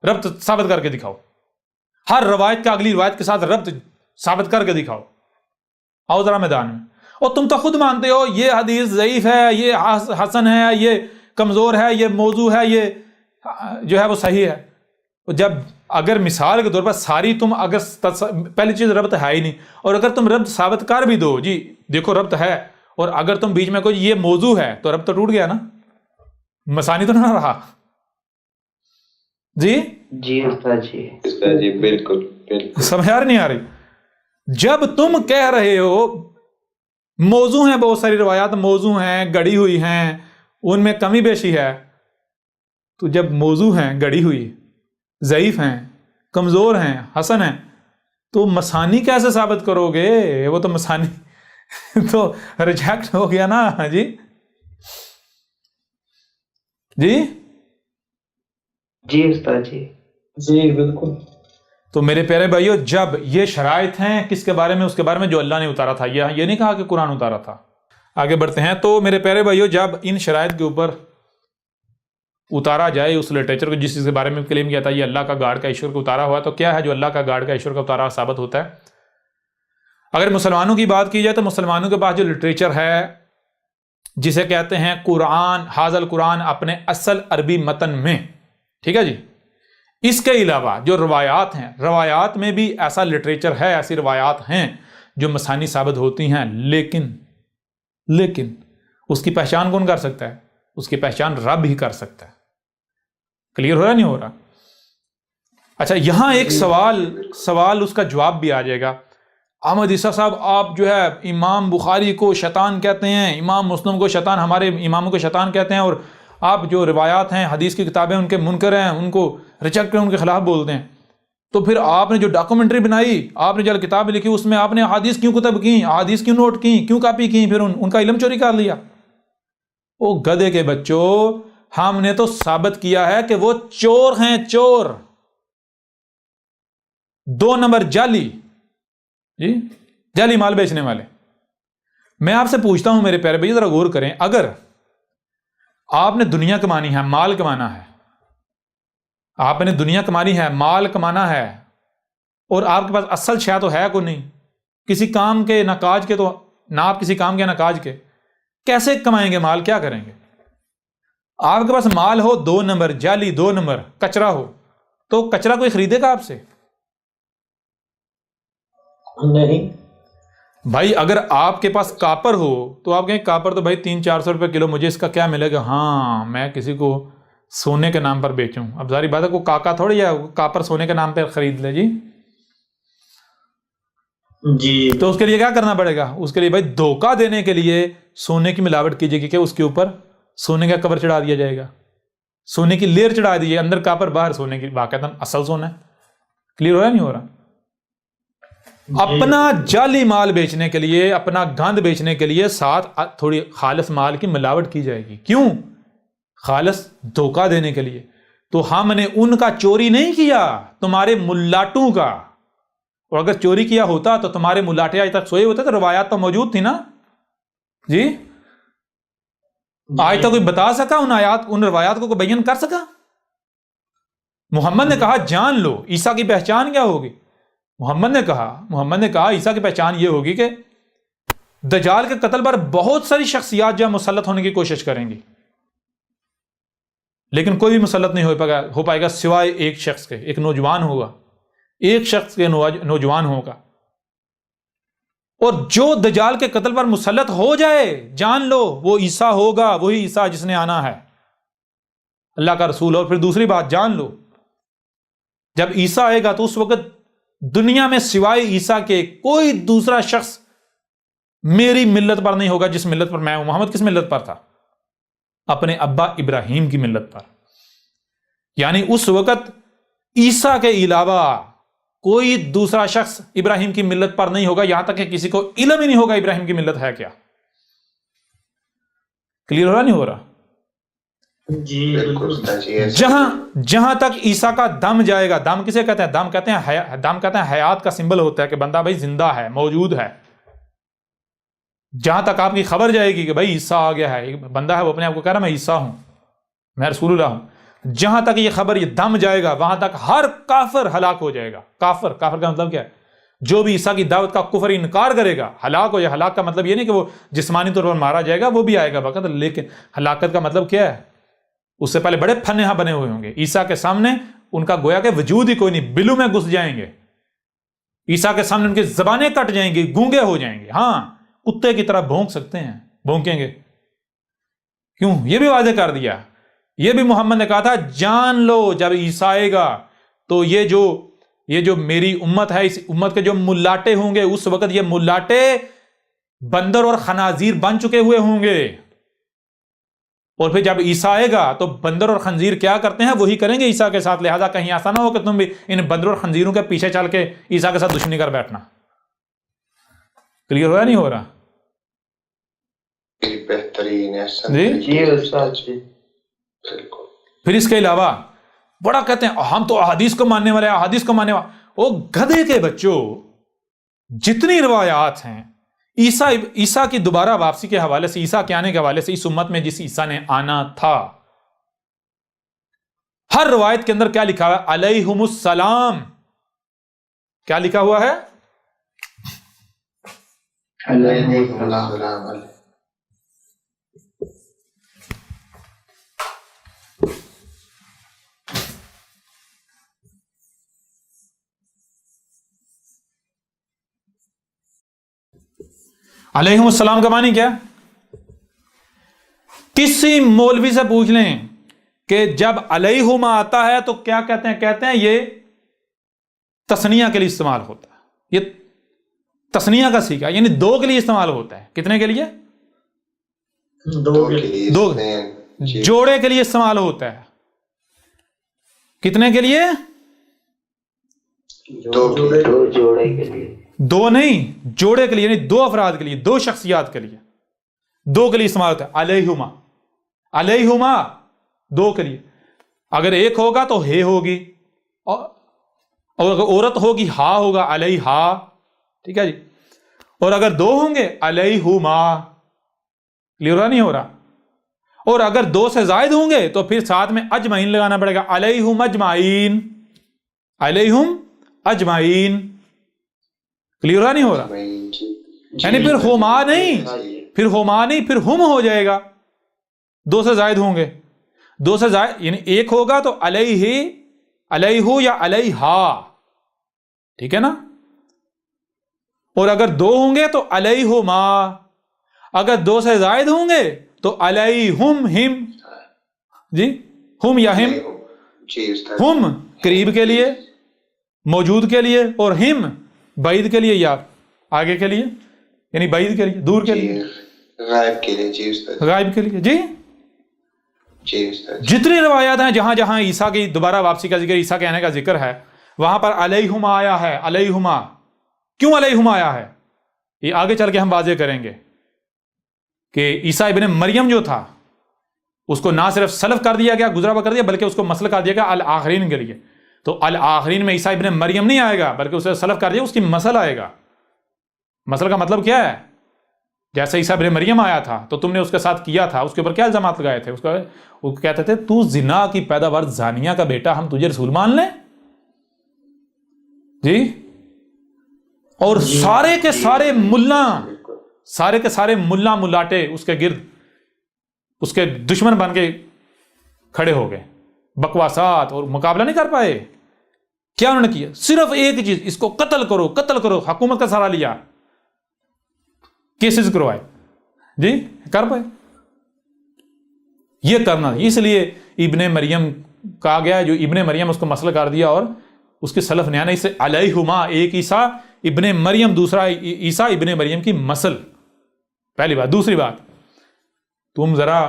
ربط ثابت کر کے دکھاؤ، ہر روایت کا اگلی روایت کے ساتھ ربط ثابت کر کے دکھاؤ۔ آؤ ذرا میدان میں۔ اور تم تو خود مانتے ہو یہ حدیث ضعیف ہے، یہ حسن ہے، یہ کمزور ہے، یہ موضوع ہے، یہ جو ہے وہ صحیح ہے۔ جب اگر مثال کے طور پر ساری تم اگر پہلی چیز ربط ہے ہی نہیں، اور اگر تم ربط ثابت کر بھی دو، جی دیکھو ربط ہے، اور اگر تم بیچ میں کوئی یہ موضوع ہے تو ربط تو ٹوٹ گیا نا، مسانی تو نہ رہا۔ جی استاد جی بالکل سمجھ آ رہی نہیں آ رہی؟ جب تم کہہ رہے ہو موضوع ہیں، بہت ساری روایات موضوع ہیں، گڑی ہوئی ہیں، ان میں کمی بیشی ہے، تو جب موضوع ہیں، گڑی ہوئی، ضعیف ہیں، کمزور ہیں، حسن ہیں، تو مسانی کیسے ثابت کرو گے؟ وہ تو مسانی تو ریجیکٹ ہو گیا نا۔ جی استاد جی بالکل۔ تو میرے پیارے بھائیو، جب یہ شرائط ہیں کس کے بارے میں؟ اس کے بارے میں جو اللہ نے اتارا تھا، یہ نہیں کہا کہ قرآن اتارا تھا۔ آگے بڑھتے ہیں۔ تو میرے پیارے بھائیو، جب ان شرائط کے اوپر اتارا جائے اس لٹریچر کو جس چیز کے بارے میں کلیم کیا تھا یہ اللہ کا گاڈ کا ایشور کا اتارا ہوا، تو کیا ہے جو اللہ کا گاڈ کا ایشور کا اتارا ثابت ہوتا ہے؟ اگر مسلمانوں کی بات کی جائے تو مسلمانوں کے پاس جو لٹریچر ہے جسے کہتے ہیں قرآن، حاضر القرآن اپنے اصل عربی متن میں، ٹھیک ہے جی، اس کے علاوہ جو روایات ہیں، روایات میں بھی ایسا لٹریچر ہے، ایسی روایات ہیں جو مسانی ثابت ہوتی ہیں، لیکن اس کی پہچان کون کر سکتا ہے؟ اس کی پہچان رب ہی کر سکتا ہے۔ کلیئر ہو رہا نہیں ہو رہا؟ اچھا، یہاں ایک سوال اس کا جواب بھی آ جائے گا۔ احمد عیسیٰ صاحب، آپ جو ہے امام بخاری کو شیطان کہتے ہیں، امام مسلم کو شیطان، ہمارے اماموں کو شیطان کہتے ہیں، اور آپ جو روایات ہیں، حدیث کی کتابیں ان کے منکر ہیں، ان کو ریجیکٹ کریں، ان کے خلاف بولتے ہیں، تو پھر آپ نے جو ڈاکومنٹری بنائی، آپ نے جو کتاب لکھی، اس میں آپ نے حدیث کیوں کتب کی، حدیث کیوں نوٹ کی، کیوں کاپی کی، پھر ان کا علم چوری کر لیا؟ او گدھے کے بچوں، ہم نے تو ثابت کیا ہے کہ وہ چور ہیں، چور، 2 نمبر جعلی، جی جعلی مال بیچنے والے۔ میں آپ سے پوچھتا ہوں میرے پیارے بھائی، ذرا غور کریں، اگر آپ نے دنیا کمانی ہے، مال کمانا ہے، آپ نے دنیا کمانی ہے، مال کمانا ہے، اور آپ کے پاس اصل شے تو ہے کوئی نہیں، کسی کام کے نہ کاج کے، تو نہ آپ کسی کام کے نہ کاج کے، کیسے کمائیں گے مال؟ کیا کریں گے؟ آپ کے پاس مال ہو 2 نمبر جعلی، 2 نمبر کچرا ہو، تو کچرا کوئی خریدے گا آپ سے؟ نہیں بھائی اگر آپ کے پاس کاپر ہو تو آپ کہیں کاپر تو بھائی 300-400 روپے کلو، مجھے اس کا کیا ملے گا؟ ہاں میں کسی کو سونے کے نام پر بیچوں، اب ظاہری بات ہے کو کاکا تھوڑی ہے کاپر سونے کے نام پہ خرید لے جی، جی تو اس کے لیے کیا کرنا پڑے گا؟ اس کے لیے بھائی دھوکہ دینے کے لیے سونے کی ملاوٹ کیجیے گی کہ اس کے اوپر سونے کا کور چڑھا دیا جائے گا، سونے کی لیئر چڑھا دیجیے، اندر کاپر باہر سونے کی، باقاعدہ اصل سونا ہے۔ کلیئر ہو رہا نہیں ہو رہا؟ اپنا جعلی مال بیچنے کے لیے، اپنا گند بیچنے کے لیے ساتھ تھوڑی خالص مال کی ملاوٹ کی جائے گی، کیوں؟ خالص دھوکہ دینے کے لیے۔ تو ہم نے ان کا چوری نہیں کیا، تمہارے ملاٹوں کا، اور اگر چوری کیا ہوتا تو تمہارے ملاٹے آج تک سوئے ہوتے، تو روایات تو موجود تھی نا جی، آج تک کوئی بتا سکا ان روایات کو کوئی بیان کر سکا؟ محمد نے کہا جان لو عیسیٰ کی پہچان کیا ہوگی؟ محمد نے کہا عیسیٰ کی پہچان یہ ہوگی کہ دجال کے قتل پر بہت ساری شخصیات جو مسلط ہونے کی کوشش کریں گی، لیکن کوئی بھی مسلط نہیں ہو پائے گا سوائے ایک شخص کے، ایک نوجوان ہوگا، ایک شخص کے نوجوان ہوگا، اور جو دجال کے قتل پر مسلط ہو جائے جان لو وہ عیسیٰ ہوگا، وہی عیسیٰ جس نے آنا ہے، اللہ کا رسول۔ اور پھر دوسری بات جان لو، جب عیسیٰ آئے گا تو اس وقت دنیا میں سوائے عیسیٰ کے کوئی دوسرا شخص میری ملت پر نہیں ہوگا جس ملت پر میں ہوں۔ محمد کس ملت پر تھا؟ اپنے ابا ابراہیم کی ملت پر، یعنی اس وقت عیسیٰ کے علاوہ کوئی دوسرا شخص ابراہیم کی ملت پر نہیں ہوگا، یہاں تک کہ کسی کو علم ہی نہیں ہوگا ابراہیم کی ملت ہے کیا۔ کلیئر ہو رہا نہیں ہو رہا؟ جی بالکل۔ جہاں تک عیسیٰ کا دم جائے گا، دم کسے کہتے ہیں؟ دم کہتے ہیں حیات کا سمبل ہوتا ہے کہ بندہ بھائی زندہ ہے، موجود ہے۔ جہاں تک آپ کی خبر جائے گی کہ بھائی عیسیٰ آ گیا ہے، بندہ ہے وہ اپنے آپ کو کہہ رہا میں عیسیٰ ہوں، میں رسول اللہ ہوں، جہاں تک یہ خبر یہ دم جائے گا وہاں تک ہر کافر ہلاک ہو جائے گا۔ کافر کا مطلب کیا ہے؟ جو بھی عیسیٰ کی دعوت کا کفر انکار کرے گا ہلاک ہو جائے۔ ہلاک کا مطلب یہ نہیں کہ وہ جسمانی طور پر مارا جائے گا، وہ بھی آئے گا وقت، لیکن ہلاکت کا مطلب کیا ہے؟ اس سے پہلے بڑے پھنہا بنے ہوئے ہوں گے عیسیٰ کے سامنے، ان کا گویا کہ وجود ہی کوئی نہیں، بلوں میں گھس جائیں گے عیسیٰ کے سامنے، ان کی زبانیں کٹ جائیں گی، گونگے ہو جائیں گے، ہاں کتے کی طرح بھونک سکتے ہیں، بھونکیں گے۔ کیوں؟ یہ بھی واضح کر دیا، یہ بھی محمد نے کہا تھا جان لو جب عیسیٰ آئے گا تو یہ جو میری امت ہے، اس امت کے جو ملاٹے ہوں گے، اس وقت یہ ملاٹے بندر اور خنازیر بن چکے ہوئے ہوں گے، اور پھر جب عیسیٰ آئے گا تو بندر اور خنزیر کیا کرتے ہیں وہی کریں گے عیسیٰ کے ساتھ، لہذا کہیں ایسا نہ ہو کہ تم بھی ان بندر اور خنزیروں کے پیچھے چل کے عیسیٰ کے ساتھ دشمنی کر بیٹھنا۔ کلیئر ہو رہا نہیں ہو رہا؟ بہترین جی استاد جی بالکل۔ پھر اس کے علاوہ بڑا کہتے ہیں ہم تو احادیث کو ماننے والے، احادیث کو ماننے والے، وہ گدھے کے بچوں، جتنی روایات ہیں عیسیٰ کی دوبارہ واپسی کے حوالے سے، عیسیٰ کے آنے کے حوالے سے، اس امت میں جس عیسیٰ نے آنا تھا، ہر روایت کے اندر کیا لکھا ہوا ہے؟ علیہم السلام۔ کیا لکھا ہوا ہے؟ علیہم السلام کا معنی کیا؟ کسی مولوی سے پوچھ لیں کہ جب علیہم آتا ہے تو کیا کہتے ہیں؟ کہتے ہیں یہ تثنیہ کے لیے استعمال ہوتا ہے، یہ تثنیہ کا سیکھا، یعنی دو کے لیے استعمال ہوتا ہے۔ کتنے کے لیے؟ دو، جوڑے کے لیے استعمال ہوتا ہے۔ کتنے کے لیے؟ جوڑے کے لیے، دو نہیں، جوڑے کے لیے، یعنی دو افراد کے لیے، دو شخصیات کے لیے، دو کے لیے استعمال ہوتا ہے۔ علیہما، علیہما دو کے لیے۔ اگر ایک ہوگا تو ہے ہوگی، اور اگر عورت ہوگی ہا ہوگا، علیہا، ٹھیک ہے جی۔ اور اگر دو ہوں گے علیہما، کلیئر نہیں ہو رہا؟ اور اگر دو سے زائد ہوں گے تو پھر ساتھ میں اجمعین لگانا پڑے گا، علیہم اجمعین، علیہم اجمعین. کلیئر نہیں ہو رہا؟ یعنی پھر ہما نہیں، پھر ہما نہیں، پھر ہم ہو جائے گا. دو سے زائد ہوں گے، دو سے زائد یعنی ایک ہوگا تو علیہ، علیہ یا علیہا، ٹھیک ہے نا. اور اگر دو ہوں گے تو علیہما، اگر دو سے زائد ہوں گے تو علیہم، ہم. جی ہم یا ہم، ہم قریب کے لیے، موجود کے لیے، اور ہم بعید کے لیے یا آگے کے لیے، یعنی بعید کے لیے، دور کے لیے، غائب کے لیے. جی استاد. غائب کے لیے. جی جی استاد. جتنی روایات ہیں جہاں جہاں عیسیٰ کی دوبارہ واپسی کا ذکر، عیسیٰ کے آنے کا ذکر ہے، وہاں پر علیہما آیا ہے. علیہما کیوں علیہما آیا ہے یہ آگے چل کے ہم واضح کریں گے کہ عیسیٰ ابن مریم جو تھا اس کو نہ صرف سلف کر دیا گیا، گزرا ہوا کر دیا، بلکہ اس کو مسل کر دیا گیا الآخرین کے لیے. تو الآخرین میں عیسیٰ ابن مریم نہیں آئے گا، بلکہ اسے سلف کر دیا، اس کی مسل آئے گا. مسل کا مطلب کیا ہے؟ جیسے عیسیٰ ابن مریم آیا تھا تو تم نے اس کے ساتھ کیا تھا، اس کے اوپر کیا الزامات لگائے تھے؟ وہ کہتے تھے تو زنا کی پیداوار زانیہ کا بیٹا، ہم تجھے رسول مان لیں؟ جی. اور سارے کے سارے ملا، سارے کے سارے ملا ملاٹے اس کے گرد اس کے دشمن بن کے کھڑے ہو گئے، بکواسات، اور مقابلہ نہیں کر پائے. کیا انہوں نے کیا؟ صرف ایک چیز، اس کو قتل کرو، قتل کرو. حکومت کا سہارا لیا، کیسز کروائے. جی کر پائے؟ یہ کرنا. اس لیے ابن مریم کہا گیا، جو ابن مریم اس کو مسئلہ کر دیا، اور اس کے سلف نے آنا اس سے علیہما، ایک عیسیٰ ابن مریم، دوسرا عیسیٰ ابن مریم کی مسل. پہلی بات. دوسری بات، تم ذرا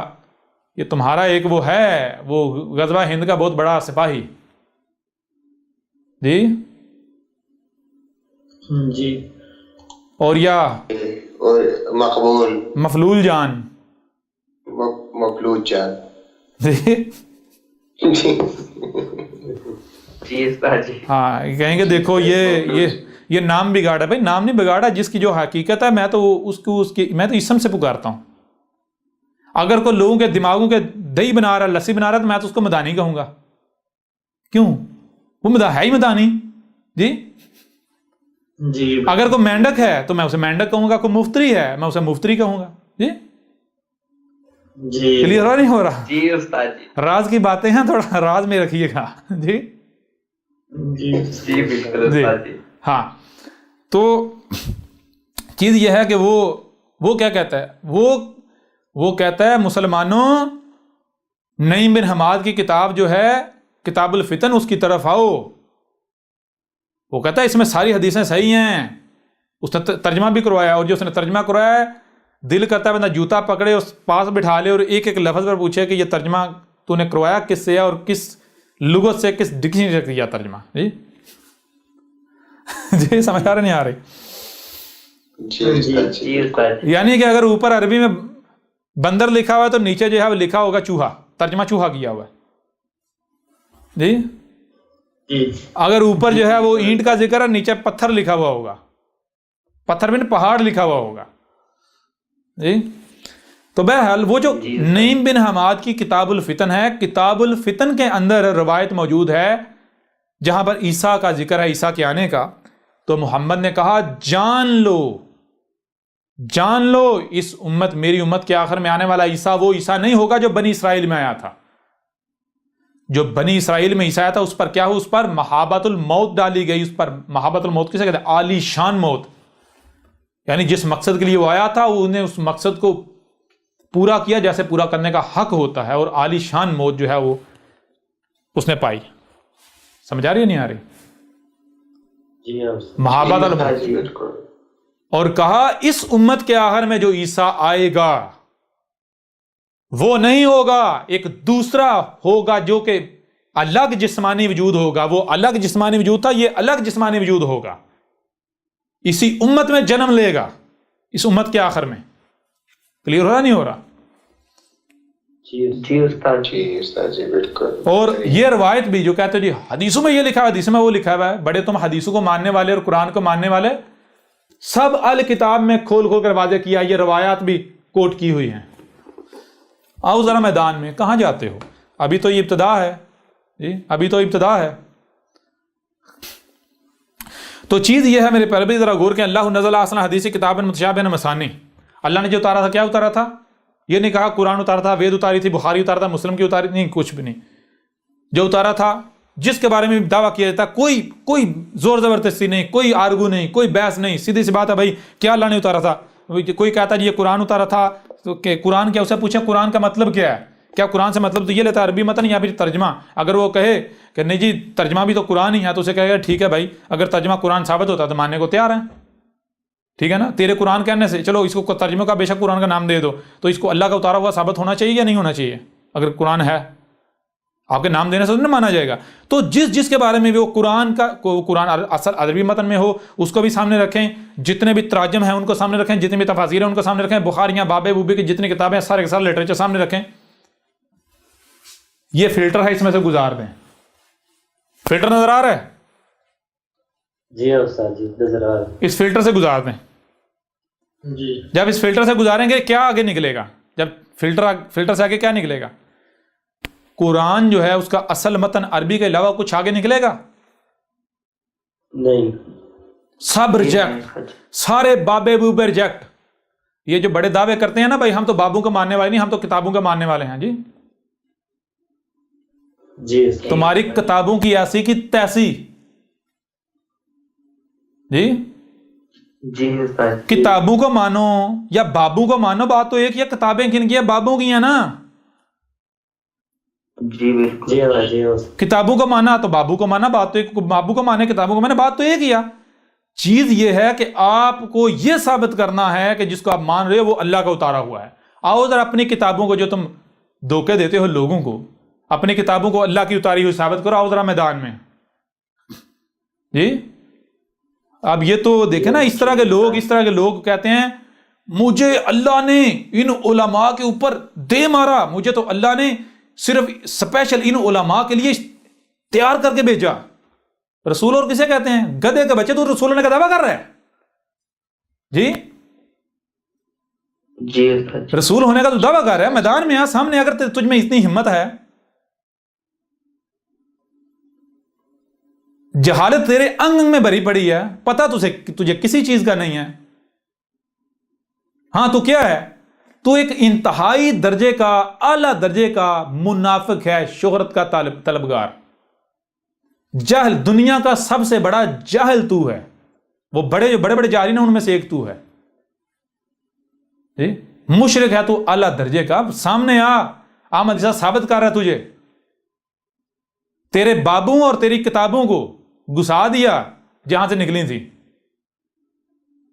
یہ تمہارا ایک وہ ہے، وہ غزوہ ہند کا بہت بڑا سپاہی، جی جی، اور یا اور مقبول، مفلول جان، مفلوج جان. جی جی استاد جی. ہاں کہیں گے دیکھو یہ نام بگاڑا. بھائی نام نہیں بگاڑا، جس کی جو حقیقت ہے میں تو میں تو اسم سے پکارتا ہوں. اگر کوئی لوگوں کے دماغوں کے دہی بنا رہا، لسی بنا رہا، تو میں تو اس کو مدانی کہوں گا. کیوں؟ وہ ہے ہی مدانی. جی جی. اگر کوئی مینڈک ہے تو میں اسے مینڈک کہوں گا، کوئی مفتری ہے میں اسے مفتری کہوں گا. جی جی. کلیئر نہیں ہو رہا؟ جی استاد جی. راز کی باتیں ہیں، تھوڑا راز میں رکھیے گا. جی جی جی بالکل استاد جی. ہاں تو چیز یہ ہے کہ وہ کیا کہتا ہے، وہ کہتا ہے مسلمانوں، نعیم بن حماد کی کتاب جو ہے کتاب الفتن، اس کی طرف آؤ. وہ کہتا ہے اس میں ساری حدیثیں صحیح ہیں. اس نے ترجمہ بھی کروایا، اور جو اس نے ترجمہ کروایا ہے دل کرتا ہے بندہ جوتا پکڑے اس پاس بٹھا لے اور ایک ایک لفظ پر پوچھے کہ یہ ترجمہ تو نے کروایا کس سے ہے، اور کس لغت سے، کس ڈکشنری سے کیا ترجمہ. جی جی سمجھ آ رہے نہیں آ رہے؟ جی استاد. یعنی کہ اگر اوپر عربی میں بندر لکھا ہوا ہے تو نیچے جو ہے وہ لکھا ہوگا چوہا، ترجمہ چوہا کیا ہوا ہے. جی جی. اگر اوپر جو ہے وہ اینٹ کا ذکر ہے، نیچے پتھر لکھا ہوا ہوگا، پتھر میں پہاڑ لکھا ہوا ہوگا. جی تو بہرحال وہ جو نعیم بن حماد کی کتاب الفتن ہے، کتاب الفتن کے اندر روایت موجود ہے جہاں پر عیسیٰ کا ذکر ہے، عیسیٰ کے آنے کا. تو محمد نے کہا جان لو اس امت، میری امت کے آخر میں آنے والا عیسیٰ وہ عیسیٰ نہیں ہوگا جو بنی اسرائیل میں آیا تھا. جو بنی اسرائیل میں عیسیٰ آیا تھا اس پر کیا ہو، اس پر محابت الموت ڈالی گئی. اس پر محابت الموت کسے کہتے ہیں؟ عالی شان موت. یعنی جس مقصد کے لیے وہ آیا تھا انہیں اس مقصد کو پورا کیا جیسے پورا کرنے کا حق ہوتا ہے، اور عالی شان موت جو ہے وہ اس نے پائی. سمجھ آ رہی ہے نہیں آ رہی؟ جی محابت الموت. اور کہا اس امت کے آخر میں جو عیسیٰ آئے گا وہ نہیں ہوگا، ایک دوسرا ہوگا جو کہ الگ جسمانی وجود ہوگا. وہ الگ جسمانی وجود تھا، یہ الگ جسمانی وجود ہوگا. اسی امت میں جنم لے گا، اس امت کے آخر میں. کلیئر ہو رہا نہیں ہو رہا؟ جی استاد. جی استاد جی بالکل. اور یہ روایت بھی جو کہتے ہیں جی حدیثوں میں یہ لکھا ہے، حدیثوں میں وہ لکھا ہوا ہے، بڑے تم حدیثوں کو ماننے والے اور قرآن کو ماننے والے، سب الکتاب میں کھول کر واضح کیا، یہ روایات بھی کوٹ کی ہوئی ہیں. آؤ ذرا میدان میں، کہاں جاتے ہو؟ ابھی تو یہ ابتدا ہے. جی ابھی تو ابتدا ہے. تو چیز یہ ہے میرے پہلے بھی ذرا غور کہ اللہ نزل احسن حدیث کتابا متشابہا مثانی، اللہ نے جو اتارا تھا کیا اتارا تھا؟ یہ نہیں کہا قرآن اتارا تھا، وید اتاری تھی، بخاری اتارا تھا، مسلم کی اتاری نہیں، کچھ بھی نہیں. جو اتارا تھا جس کے بارے میں دعویٰ کیا جاتا ہے، کوئی زور زبردستی نہیں، کوئی آرگو نہیں، کوئی بحث نہیں، سیدھی سی بات ہے بھائی کیا اللہ نے اتارا تھا. کوئی کہتا ہے یہ قرآن اتارا تھا تو کہ قرآن کیا، اسے پوچھیں قرآن کا مطلب کیا ہے؟ کیا قرآن سے مطلب تو یہ لیتا ہے عربی متن یا پھر ترجمہ؟ اگر وہ کہے کہ نہیں جی ترجمہ بھی تو قرآن ہی ہے تو اسے کہے گا ٹھیک ہے بھائی اگر ترجمہ قرآن ثابت ہوتا تو ماننے کو تیار ہیں، ٹھیک ہے نا. تیرے قرآن کہنے سے چلو اس کو ترجمے کا بے شک قرآن کا نام دے دو، تو اس کو اللہ کا اتارا ہوا ثابت ہونا چاہیے یا نہیں ہونا چاہیے؟ اگر قرآن ہے آپ کے نام دینے سے نہیں مانا جائے گا. تو جس کے بارے میں بھی وہ قرآن اصل عربی متن میں ہو اس کو بھی سامنے رکھیں، جتنے بھی تراجم ہیں ان کو سامنے رکھیں، جتنے بھی تفاسیر ہیں ان کو سامنے رکھیں، بخاریاں بابے بوبے کی جتنی کتابیں ہیں سارے کے سارے لٹریچر سامنے رکھیں. یہ فلٹر ہے، اس میں سے گزار دیں. فلٹر نظر آ رہا ہے؟ جی استاد جی نظر آ رہا ہے. اس فلٹر سے گزار دیں. جی جب اس فلٹر سے گزاریں گے کیا آگے نکلے گا؟ جب فلٹر سے آگے کیا نکلے گا؟ قرآن جو ہے اس کا اصل متن عربی کے علاوہ کچھ آگے نکلے گا؟ نہیں. سب ریجیکٹ، سارے بابے بوبے ریجیکٹ. یہ جو بڑے دعوے کرتے ہیں نا بھائی ہم تو بابوں کو ماننے والے نہیں، ہم تو کتابوں کے ماننے والے ہیں. جی تمہاری کتابوں کی ایسی کی تیسی. جی جی کتابوں کو مانو یا بابوں کو مانو، بات تو ایک. یا کتابیں کن کی ہیں؟ بابوں کی ہیں نا. جی بالکل جی کتابوں کو مانا تو بابو کو مانا، بات تو ایک. بابو کو مانے کتابوں کو مانا، بات تو ایک ہی ہے. چیز یہ ہے کہ آپ کو یہ ثابت کرنا ہے کہ جس کو آپ مان رہے ہو وہ اللہ کا اتارا ہوا ہے. آؤ ذرا اپنی کتابوں کو جو تم دھوکے دیتے ہو لوگوں کو، اپنی کتابوں کو اللہ کی اتاری ہوئی ثابت کرو. آؤ ذرا میدان میں. جی اب یہ تو دیکھیں نا اس طرح کے لوگ کہتے ہیں مجھے اللہ نے ان علماء کے اوپر دے مارا، مجھے تو اللہ نے صرف اسپیشل ان علماء کے لیے تیار کر کے بھیجا. رسول اور کسے کہتے ہیں؟ گدھے کے بچے. تو رسول ہونے کا دعویٰ کر رہے ہیں جی؟ جی رسول ہونے کا تو دعویٰ کر رہا ہے. میدان میں آ سامنے، اگر تجھ میں اتنی ہمت ہے. جہالت تیرے انگ انگ میں بھری پڑی ہے، پتہ تجھے کسی چیز کا نہیں ہے. ہاں تو کیا ہے؟ تو ایک انتہائی درجے کا، اعلیٰ درجے کا منافق ہے، شہرت کا طلبگار. جاہل، دنیا کا سب سے بڑا جاہل تو ہے. وہ جو بڑے بڑے جاہلین ہیں ان میں سے ایک تو ہے. جی مشرک ہے تو اعلیٰ درجے کا. سامنے احمد عیسیٰ ثابت کر رہا ہے تجھے. تیرے بابوں اور تیری کتابوں کو گھسا دیا جہاں سے نکلی تھی.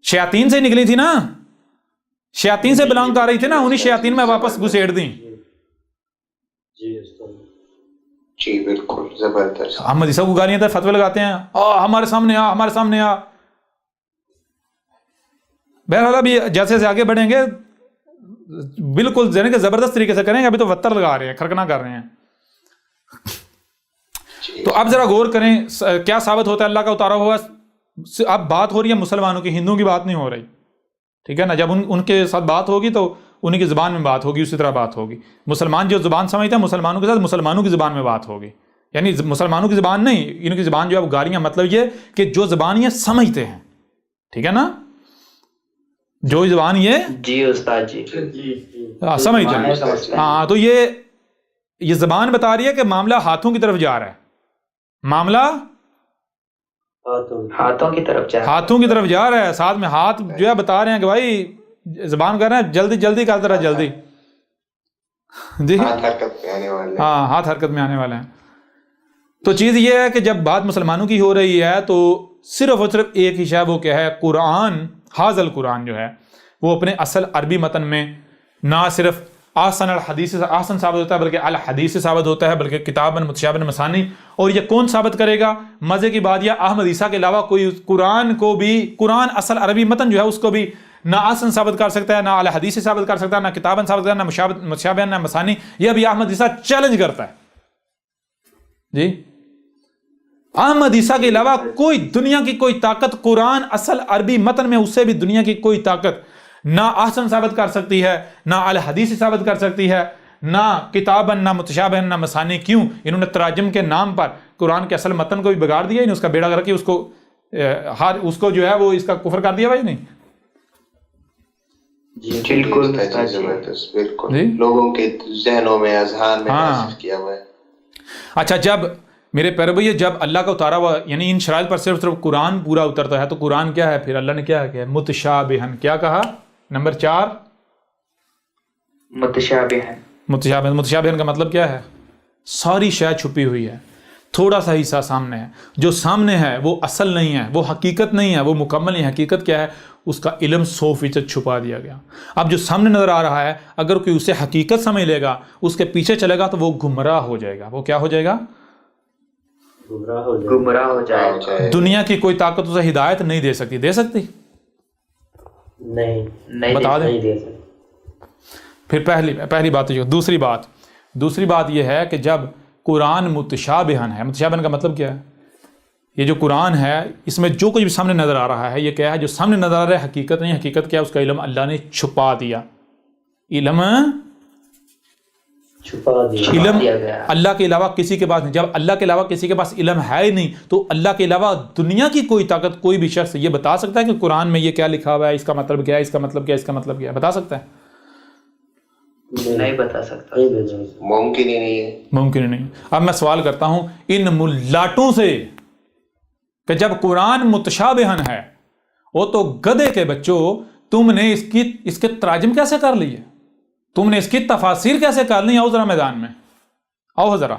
شیاطین سے نکلی تھی نا، شیاطین سے بلانگ کر رہی تھی نا، انہی شیاطین میں واپس گھسیڑ دیں. جی بالکل زبردست. احمد عیسیٰ کو گالیاں تھے، فتوے لگاتے ہیں ہمارے سامنے ہمارے سامنے آ. بہرحال ابھی جیسے جیسے آگے بڑھیں گے بالکل کہ زبردست طریقے سے کریں گے. ابھی تو وتر لگا رہے ہیں، کھڑکنا کر رہے ہیں. تو اب ذرا غور کریں کیا ثابت ہوتا ہے اللہ کا اتارا ہوا. اب بات ہو رہی ہے مسلمانوں کی، ہندوؤں کی بات نہیں ہو رہی، ٹھیک ہے نا. جب ان کے ساتھ بات ہوگی تو انہیں کی زبان میں بات ہوگی، اسی طرح بات ہوگی. مسلمان جو زبان سمجھتے ہیں مسلمانوں کے ساتھ مسلمانوں کی زبان میں بات ہوگی. یعنی مسلمانوں کی زبان نہیں، ان کی زبان جو ہے گالیاں، مطلب یہ کہ جو زبان یہ سمجھتے ہیں، ٹھیک ہے نا. جو زبان یہ جی استاد جی سمجھتے ہیں. ہاں تو یہ زبان بتا رہی ہے کہ معاملہ ہاتھوں کی طرف جا رہا ہے. معاملہ ہاتھوں کی طرف جا رہا ہے. ساتھ میں ہاتھ جو ہے بتا رہے ہیں کہ بھائی زبان کر رہے ہیں جلدی جلدی کا طرح جلدی. جی ہاتھ حرکت میں آنے والے. ہاں ہاتھ حرکت میں آنے والے ہیں. تو چیز یہ ہے کہ جب بات مسلمانوں کی ہو رہی ہے تو صرف اور صرف ایک ہی شے وہ کیا ہے، قرآن. حاضل قرآن جو ہے وہ اپنے اصل عربی متن میں نہ صرف احسن الحدیث سے احسن ثابت ہوتا ہے بلکہ الحدیث سے ثابت ہوتا ہے، بلکہ کتاباً متشابہاً مثانی. اور یہ کون ثابت کرے گا؟ مزے کی بات یہ احمد عیسیٰ کے علاوہ کوئی قرآن اصل عربی متن جو ہے اس کو بھی نہ احسن ثابت کر سکتا ہے، نہ الحدیث سے ثابت کر سکتا ہے، نہ کتاباً ثابت کرتا ہے، نہ متشابہاً نہ مثانی. یہ بھی احمد عیسیٰ چیلنج کرتا ہے. جی احمد عیسیٰ کے علاوہ کوئی دنیا کی کوئی طاقت قرآن اصل عربی متن میں اس سے بھی دنیا کی کوئی طاقت نہ احسن ثابت کر سکتی ہے، نہ الحدیث ثابت کر سکتی ہے، نہ کتاباً نہ متشابہاً نہ مثانی. کیوں؟ انہوں نے تراجم کے نام پر قرآن کے اصل متن کو بھی بگاڑ دیا، اس کا بیڑا کر کے اس کو ہر اس کو جو ہے وہ اس کا کفر کر دیا بھائی نہیں؟ جی بالکل زبردست، بالکل لوگوں کے ذہنوں میں اذہان میں نازل کیا ہوا ہے۔ اچھا، جب میرے پیارے بھائی جب اللہ کا اتارا ہوا یعنی ان شرائط پر صرف قرآن پورا اترتا ہے، تو قرآن کیا ہے پھر؟ اللہ نے کیا کہا؟ متشابہن، کیا کہا؟ نمبر 4 متشابہن۔ متشابہن کا مطلب کیا ہے؟ ساری شے چھپی ہوئی ہے، تھوڑا سا حصہ سامنے ہے، جو سامنے ہے وہ اصل نہیں ہے، وہ حقیقت نہیں ہے، وہ مکمل نہیں ہے۔ حقیقت کیا ہے؟ اس کا علم 100% چھپا دیا گیا۔ اب جو سامنے نظر آ رہا ہے اگر کوئی اسے حقیقت سمجھ لے گا، اس کے پیچھے چلے گا، تو وہ گمراہ ہو جائے گا۔ وہ کیا ہو جائے گا؟ گمراہ ہو جائے گا۔ دنیا کی کوئی طاقت اسے ہدایت نہیں دے سکتی، دے سکتی؟ نہیں بتا دیں۔ نہیں دے سکتے۔ پھر پہلی بات جو دوسری بات یہ ہے کہ جب قرآن متشابہن ہے، متشابہن کا مطلب کیا ہے؟ یہ جو قرآن ہے اس میں جو کچھ بھی سامنے نظر آ رہا ہے، یہ کیا ہے؟ جو سامنے نظر آ رہا ہے حقیقت نہیں، حقیقت کیا ہے؟ اس کا علم اللہ نے چھپا دیا۔ علم چھپا دیا گیا۔ اللہ کے علاوہ کسی کے پاس نہیں۔ جب اللہ کے علاوہ کسی کے پاس علم ہے ہی نہیں، تو اللہ کے علاوہ دنیا کی کوئی طاقت، کوئی بھی شخص یہ بتا سکتا ہے کہ قرآن میں یہ کیا لکھا ہوا ہے، اس کا مطلب کیا ہے، اس کا مطلب کیا ہے، اس کا مطلب کیا ہے؟ بتا سکتا ہے؟ نہیں بتا سکتا، ممکن ہی نہیں ہے، ممکن ہی نہیں۔ اب میں سوال کرتا ہوں ان ملاٹوں سے کہ جب قرآن متشابہن ہے، وہ تو گدھے کے بچوں، تم نے اس کے تراجم کیسے کر لیے؟ تم نے اس کی تفاسیر کیسے کر لی؟ آؤ ذرا میدان میں آؤ ذرا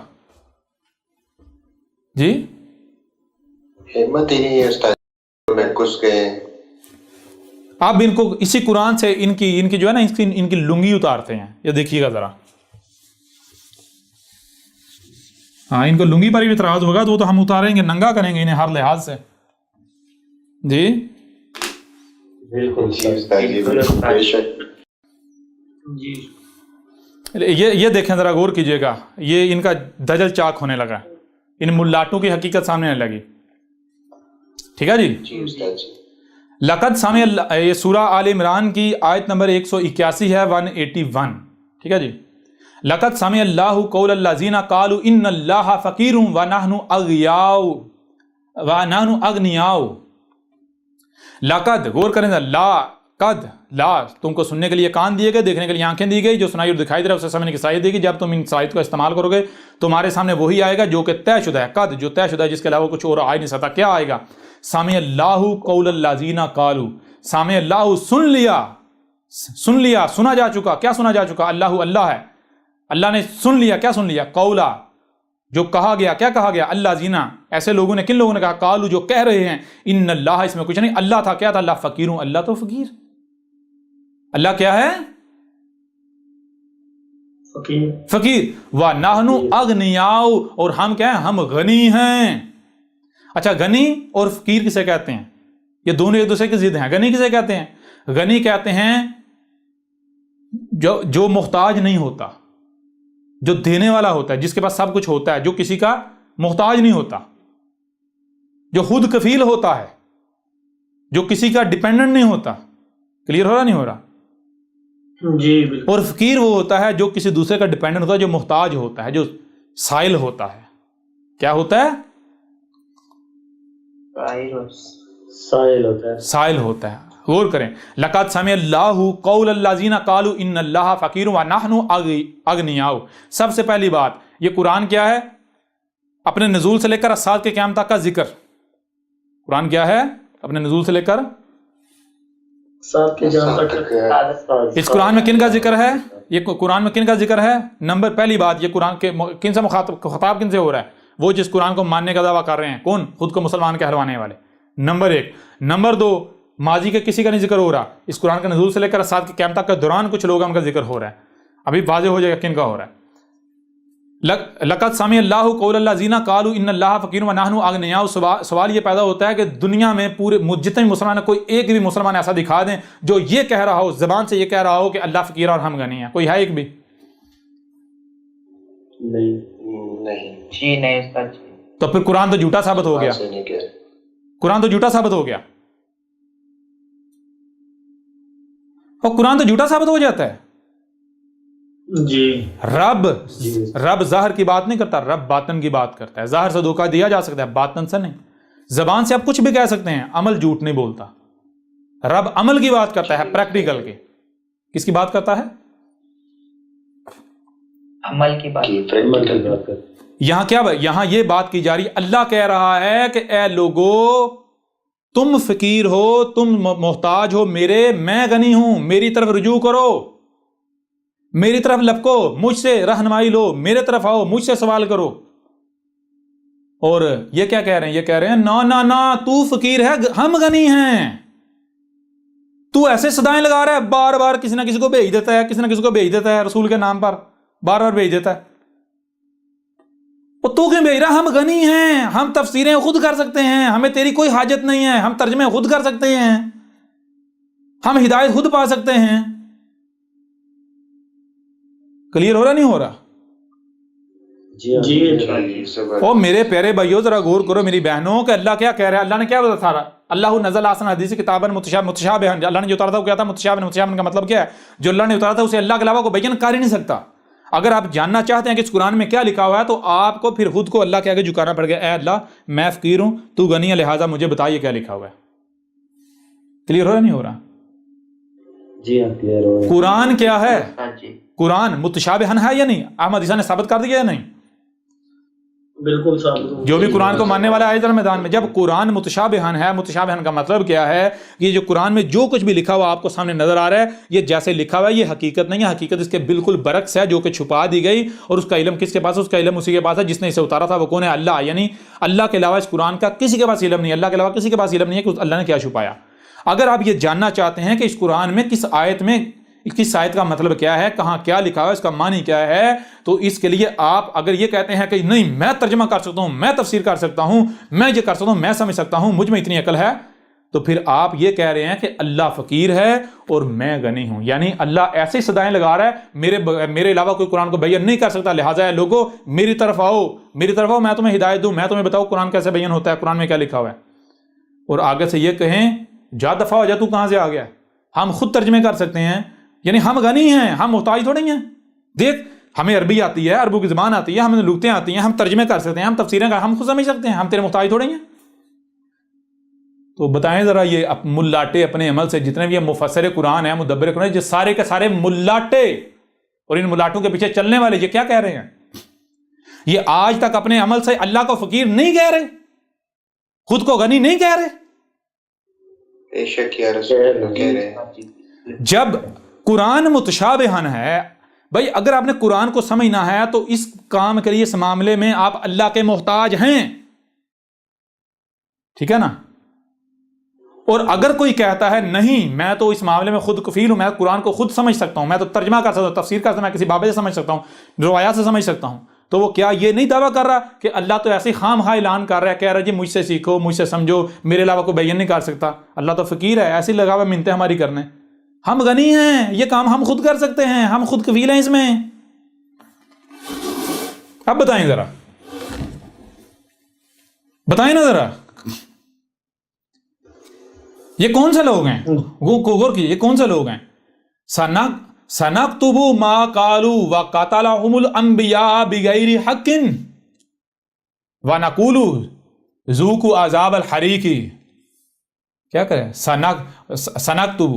جی۔ ہمت ہی نہیں ہے استاد، میں گھس گئے ہیں۔ آپ ان کو اسی قرآن سے ان کی جو ہے نا ان کی لنگی اتارتے ہیں، یہ دیکھیے گا ذرا۔ ہاں، ان کو لنگی پر بھی اعتراض ہوگا تو وہ تو ہم اتاریں گے، ننگا کریں گے انہیں ہر لحاظ سے جی۔ بالکل جی۔ یہ دیکھیں ذرا، غور کیجئے گا، یہ ان کا دجل چاک ہونے لگا، ان ملاٹوں کی حقیقت سامنے آنے لگی۔ ٹھیک ہے جی۔ لقد سمع اللہ، یہ سورہ آل عمران کی آیت نمبر 181 ہے، 181۔ ٹھیک ہے جی۔ لقد سمع اللہ قول الذین قالوا ان اللہ فقیر ونحن اغنیاء۔ لقد، غور کریں، لا تم کو سننے کے لیے کان دیے گئے، دیکھنے کے لیے آنکھیں دی گئی، جو سنائی اور دکھائی دے رہا ہے اسے سمجھنے کی صلاحیت دی گئی۔ جب تم ان صلاحیت کو استعمال کرو گے تمہارے سامنے وہی آئے گا جو کہ طے شدہ ہے، قد جو طے شدہ ہے، جس کے علاوہ کچھ اور آ نہیں سکتا۔ کیا آئے گا؟ سامع اللہ قول الذین قالوا، سامع اللہ، سن لیا، سنا جا چکا۔ کیا سنا جا چکا؟ اللہ ہے، اللہ نے سن لیا۔ کیا سن لیا؟ قولا، جو کہا گیا۔ کیا کہا گیا؟ اللہ زینا، ایسے لوگوں نے، کن لوگوں نے کہا؟ قالو، جو کہہ رہے ہیں، ان اللہ، اس میں کچھ نہیں، اللہ تھا، کیا تھا؟ اللہ فقیروں، اللہ تو فقیر، اللہ کیا ہے؟ فقیر۔ وَنَحْنُ أَغْنِيَاءُ، اور ہم کیا ہیں؟ ہم غنی ہیں۔ اچھا، غنی اور فقیر کسے کہتے ہیں؟ یہ دونوں ایک دوسرے کی ضد ہیں۔ غنی کسے کہتے ہیں؟ غنی کہتے ہیں جو محتاج نہیں ہوتا، جو دینے والا ہوتا ہے، جس کے پاس سب کچھ ہوتا ہے، جو کسی کا محتاج نہیں ہوتا، جو خود کفیل ہوتا ہے، جو کسی کا ڈیپینڈنٹ نہیں ہوتا۔ کلیئر ہو رہا نہیں ہو رہا؟ جی بالکل۔ اور فقیر وہ ہوتا ہے جو کسی دوسرے کا ڈیپینڈنٹ ہوتا ہے، جو محتاج ہوتا ہے، جو سائل ہوتا ہے۔ کیا ہوتا ہے؟ سائل ہوتا ہے۔ غور کریں، لقد سمع اللہ قول الذین قالوا ان اللہ فقیر ونحن اغنیاء۔ سب سے پہلی بات، یہ قرآن کیا ہے؟ اپنے نزول سے لے کر الساعۃ کے قیام تک کا ذکر۔ قرآن کیا ہے؟ اپنے نزول سے لے کر اس قرآن میں کن کا ذکر ہے؟ یہ قرآن میں کن کا ذکر ہے؟ نمبر پہلی بات، یہ قرآن کے کن سے خطاب کن سے ہو رہا ہے؟ وہ جس قرآن کو ماننے کا دعویٰ کر رہے ہیں۔ کون؟ خود کو مسلمان کہلوانے والے، نمبر 1۔ نمبر 2، ماضی کے کسی کا نہیں ذکر ہو رہا، اس قرآن کے نزول سے لے کر الساعۃ کے قیام تک کے دوران کچھ لوگوں کا ذکر ہو رہا ہے۔ ابھی واضح ہو جائے گا کن کا ہو رہا ہے۔ لقد سمع اللہ قول الذین قالوا ان اللہ فقیر ونحن اغنیاء۔ سوال یہ پیدا ہوتا ہے کہ دنیا میں پورے جتنے مسلمان ہیں، کوئی ایک بھی مسلمان ایسا دکھا دیں جو یہ کہہ رہا ہو، زبان سے یہ کہہ رہا ہو کہ اللہ فقیر اور ہم غنی ہیں۔ کوئی ہے ایک بھی؟ نہیں جی نہیں استاد جی۔ تو پھر قرآن تو جھوٹا ثابت ہو گیا، قرآن تو جھوٹا ثابت ہو گیا، اور قرآن تو جھوٹا ثابت ہو جاتا ہے۔ جی رب ظاہر کی بات نہیں کرتا، رب باطن کی بات کرتا ہے۔ ظاہر سے دھوکہ دیا جا سکتا ہے، باطن سے نہیں۔ زبان سے آپ کچھ بھی کہہ سکتے ہیں، عمل جھوٹ نہیں بولتا. رب عمل کی بات کرتا ہے، پریکٹیکل کے. کس کی بات کرتا ہے؟ عمل کی بات. یہاں کیا، یہاں یہ بات کی جا رہی، اللہ کہہ رہا ہے کہ اے لوگو تم فقیر ہو، تم محتاج ہو میرے، میں غنی ہوں، میری طرف رجوع کرو، میری طرف لپکو، مجھ سے رہنمائی لو، میرے طرف آؤ، مجھ سے سوال کرو. اور یہ کیا کہہ رہے ہیں؟ یہ کہہ رہے ہیں نا نا نا، تو فقیر ہے، ہم غنی ہیں. تو ایسے صدائیں لگا رہا ہے، بار بار کسی نہ کسی کو بھیج دیتا ہے، کسی نہ کسی کو بھیج دیتا ہے رسول کے نام پر، بار بار بھیج دیتا ہے. اور تو کیوں بھیج رہا؟ ہم غنی ہیں، ہم تفسیریں خود کر سکتے ہیں، ہمیں تیری کوئی حاجت نہیں ہے، ہم ترجمے خود کر سکتے ہیں، ہم ہدایت خود پا سکتے ہیں. کلیئر ہو رہا نہیں ہو رہا؟ جی او میرے پیارے بھائیو ذرا غور کرو میری بہنوں کہ اللہ کیا کہہ رہا ہے. اللہ نے کیا بتا رہا؟ اللہ نزل احسن حدیث کتابا متشابہا. اللہ نے جو اتارا تھا وہ کیا تھا؟ متشابہ کا مطلب کیا ہے؟ جو اللہ نے اتارا تھا اسے اللہ کے علاوہ کوئی بیان کر ہی نہیں سکتا. اگر آپ جاننا چاہتے ہیں کہ اس قرآن میں کیا لکھا ہوا ہے تو آپ کو پھر خود کو اللہ کے آگے جھکانا پڑ گیا. اے اللہ میں فقیر ہوں، تو غنی ہے، لہٰذا مجھے بتائیے کیا لکھا ہوا ہے. کلیئر ہو رہا نہیں ہو رہا؟ جی ہاں کلیئر ہو رہا ہے. قرآن کیا ہے؟ قرآن متشابہن ہے یا نہیں؟ احمد عیسیٰ نے ثابت کر دیا یا نہیں؟ بالکل ثابت. جو بھی قرآن کو ماننے والا ہے میدان میں. جب قرآن متشابہن ہے، متشابہن کا مطلب کیا ہے؟ کہ جو قرآن میں جو کچھ بھی لکھا ہوا آپ کو سامنے نظر آ رہا ہے، یہ جیسے لکھا ہوا ہے یہ حقیقت نہیں ہے، حقیقت اس کے بالکل برعکس ہے جو کہ چھپا دی گئی. اور اس کا علم کس کے پاس ہے؟ اس کا علم اسی کے پاس ہے جس نے اسے اتارا تھا. وہ کون ہے؟ اللہ. یعنی اللہ کے علاوہ اس قرآن کا کسی کے پاس علم نہیں ہے. اللہ کے علاوہ کسی کے پاس علم نہیں ہے کہ اللہ نے کیا چھپایا. اگر آپ یہ جاننا چاہتے ہیں کہ اس قرآن میں کس آیت کا مطلب کیا ہے، کہاں کیا لکھا ہے، اس کا معنی کیا ہے، تو اس کے لیے آپ اگر یہ کہتے ہیں کہ نہیں میں ترجمہ کر سکتا ہوں، میں تفسیر کر سکتا ہوں، میں یہ کر سکتا ہوں، میں سمجھ سکتا ہوں، مجھ میں اتنی عقل ہے، تو پھر آپ یہ کہہ رہے ہیں کہ اللہ فقیر ہے اور میں غنی ہوں. یعنی اللہ ایسے صدائیں لگا رہا ہے میرے علاوہ کوئی قرآن کو بیان نہیں کر سکتا، لہٰذا ہے لوگوں میری طرف آؤ، میری طرف آؤ، میں تمہیں ہدایت دوں، میں تمہیں بتاؤں قرآن کیسے بیان ہوتا ہے، قرآن میں کیا لکھا ہوا ہے. اور آگے سے یہ کہیں جا دفعہ ہو جا، تو کہاں سے آ گیا؟ ہم خود ترجمے کر سکتے ہیں. یعنی ہم غنی ہیں، ہم محتاج تھوڑی ہیں. دیکھ ہمیں عربی آتی ہے، عربوں کی زبان آتی ہے، ہمیں لغتیں آتی ہیں، ہم ترجمے کر سکتے ہیں، ہم تفسیریں ہم خود سمجھ سکتے ہیں، ہم تیرے محتاج تھوڑی ہیں. تو بتائیں ذرا یہ ملاٹے اپنے عمل سے جتنے بھی یہ مفسر قرآن ہیں، مدبر قرآن، جو سارے کے سارے ملاٹے اور ان ملاٹوں کے پیچھے چلنے والے، یہ کیا کہہ رہے ہیں؟ یہ آج تک اپنے عمل سے اللہ کو فقیر نہیں کہہ رہے، خود کو غنی نہیں کہہ رہے. بے شک یا رسول اللہ کہہ رہے ہیں. جب قرآن متشابہن ہے، بھائی اگر آپ نے قرآن کو سمجھنا ہے تو اس کام کے لیے، اس معاملے میں آپ اللہ کے محتاج ہیں. ٹھیک ہے نا؟ اور اگر کوئی کہتا ہے نہیں میں تو اس معاملے میں خود کفیل ہوں، میں قرآن کو خود سمجھ سکتا ہوں، میں تو ترجمہ کر سکتا ہوں، تفسیر کر سکتا ہوں، میں کسی بابے سے سمجھ سکتا ہوں، روایات سے سمجھ سکتا ہوں، تو وہ کیا یہ نہیں دعویٰ کر رہا کہ اللہ تو ایسے خام خواہ اعلان کر رہا ہے، کہہ رہا ہے جی مجھ سے سیکھو، مجھ سے سمجھو، میرے علاوہ کوئی بیان نہیں کر سکتا، اللہ تو فقیر ہے، ایسی لگا ہوا منتیں ہماری کرنے. ہم غنی ہیں، یہ کام ہم خود کر سکتے ہیں، ہم خود کفیل ہیں اس میں. اب بتائیں ذرا، بتائیں نا ذرا، یہ کون سے لوگ ہیں؟ غور کیجیے، یہ کون سے لوگ ہیں؟ سنکتب ما قالوا وقتلهم الانبیاء بغیر حق ونقول ذوقوا عذاب الحریق. کیا کریں؟ سنکتب،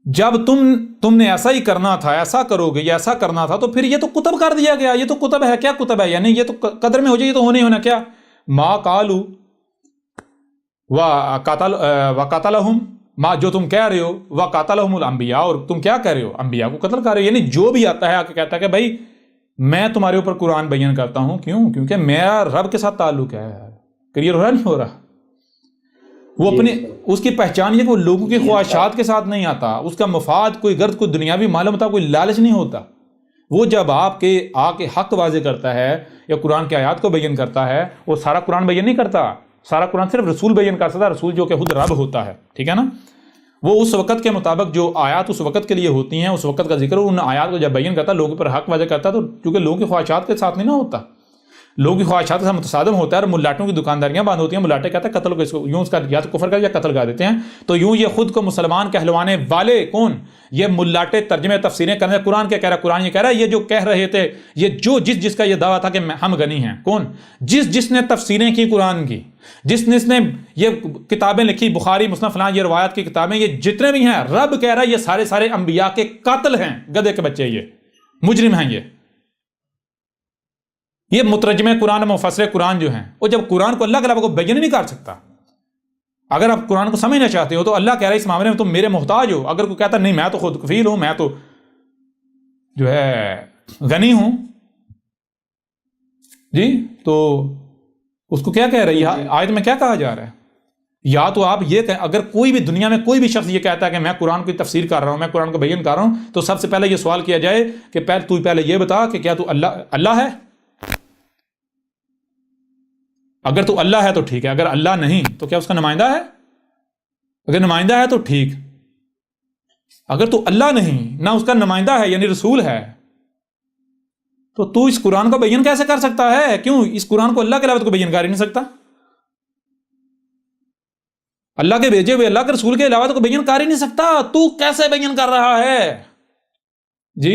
جب تم نے ایسا ہی کرنا تھا، ایسا کرو گے، ایسا کرنا تھا، تو پھر یہ تو کتب کر دیا گیا. یہ تو کتب ہے. کیا کتب ہے؟ یعنی یہ تو قدر میں ہو جائے، یہ تو ہونے ہی ہونا. کیا ما قالوا وقتلهم، ما جو تم کہہ رہے ہو، وقتلهم الانبیاء، اور تم کیا کہہ رہے ہو؟ انبیاء کو قتل کر رہے ہو. یعنی جو بھی آتا ہے آ کے کہتا ہے کہ بھائی میں تمہارے اوپر قرآن بیان کرتا ہوں. کیوں؟ کیونکہ میرا رب کے ساتھ تعلق ہے. کلیئر ہو رہا نہیں ہو رہا؟ وہ اپنے اس کی پہچان یہ کہ وہ لوگوں کی خواہشات کے ساتھ نہیں آتا، اس کا مفاد کوئی غرض، کوئی دنیاوی معلوم ہوتا، کوئی لالچ نہیں ہوتا. وہ جب آپ کے آ کے حق واضح کرتا ہے یا قرآن کی آیات کو بیان کرتا ہے، وہ سارا قرآن بیان نہیں کرتا. سارا قرآن صرف رسول بیان کر سکتا ہے، رسول جو کہ خود رب ہوتا ہے. ٹھیک ہے نا؟ وہ اس وقت کے مطابق جو آیات اس وقت کے لیے ہوتی ہیں، اس وقت کا ذکر، ان آیات کو جب بیان کرتا ہے، لوگوں پر حق واضح کرتا ہے، تو چونکہ لوگوں کی خواہشات کے ساتھ نہیں نہ ہوتا، لوگوں کی خواہشات کے ساتھ متصادم ہوتا ہے. اور ملاٹوں کی دکانداریاں بند ہوتی ہیں. ملاٹے کہتے ہیں قتل کو، اس کو یوں اس کا یا تو کفر کر یا قتل کر دیتے ہیں. تو یوں یہ خود کو مسلمان کہلوانے والے کون؟ یہ ملاٹے ترجمے تفسیریں کرنے. قرآن کیا کہہ رہا ہے؟ قرآن یہ کہہ رہا ہے یہ جو کہہ رہے تھے، یہ جو جس کا یہ دعویٰ تھا کہ ہم غنی ہیں، کون؟ جس نے تفسیریں کی قرآن کی، جس نے یہ کتابیں لکھی، بخاری، مسلم، فلاں، یہ روایات کی کتابیں، یہ جتنے بھی ہیں، رب کہہ رہا ہے یہ سارے انبیاء کے قاتل ہیں، گدھے کے بچے، یہ مجرم ہیں، یہ مترجم قرآن، مفسر قرآن جو ہیں، وہ جب قرآن کو اللہ کے علاوہ کو بیان نہیں کر سکتا. اگر آپ قرآن کو سمجھنا چاہتے ہو تو اللہ کہہ رہا ہے اس معاملے میں تم میرے محتاج ہو. اگر کوئی کہتا نہیں میں تو خود کفیل ہوں، میں تو جو ہے غنی ہوں جی، تو اس کو کیا کہہ رہی ہے آیت میں؟ کیا کہا جا رہا ہے؟ یا تو آپ یہ کہیں، اگر کوئی بھی دنیا میں کوئی بھی شخص یہ کہتا ہے کہ میں قرآن کی تفسیر کر رہا ہوں، میں قرآن کو بیان کر رہا ہوں، تو سب سے پہلے یہ سوال کیا جائے کہ پہلے یہ بتا کہ کیا تو اللہ ہے؟ اگر تو اللہ ہے تو ٹھیک ہے، اگر اللہ نہیں تو کیا اس کا نمائندہ ہے؟ اگر نمائندہ ہے تو ٹھیک، اگر تو اللہ نہیں نہ اس کا نمائندہ ہے یعنی رسول ہے، تو اس قرآن کو بیان کیسے کر سکتا ہے؟ کیوں اس قرآن کو اللہ کے علاوہ تو بیان کر ہی نہیں سکتا. اللہ کے بھیجے ہوئے اللہ کے رسول کے علاوہ تو بیان کر ہی نہیں سکتا، تو کیسے بیان کر رہا ہے؟ جی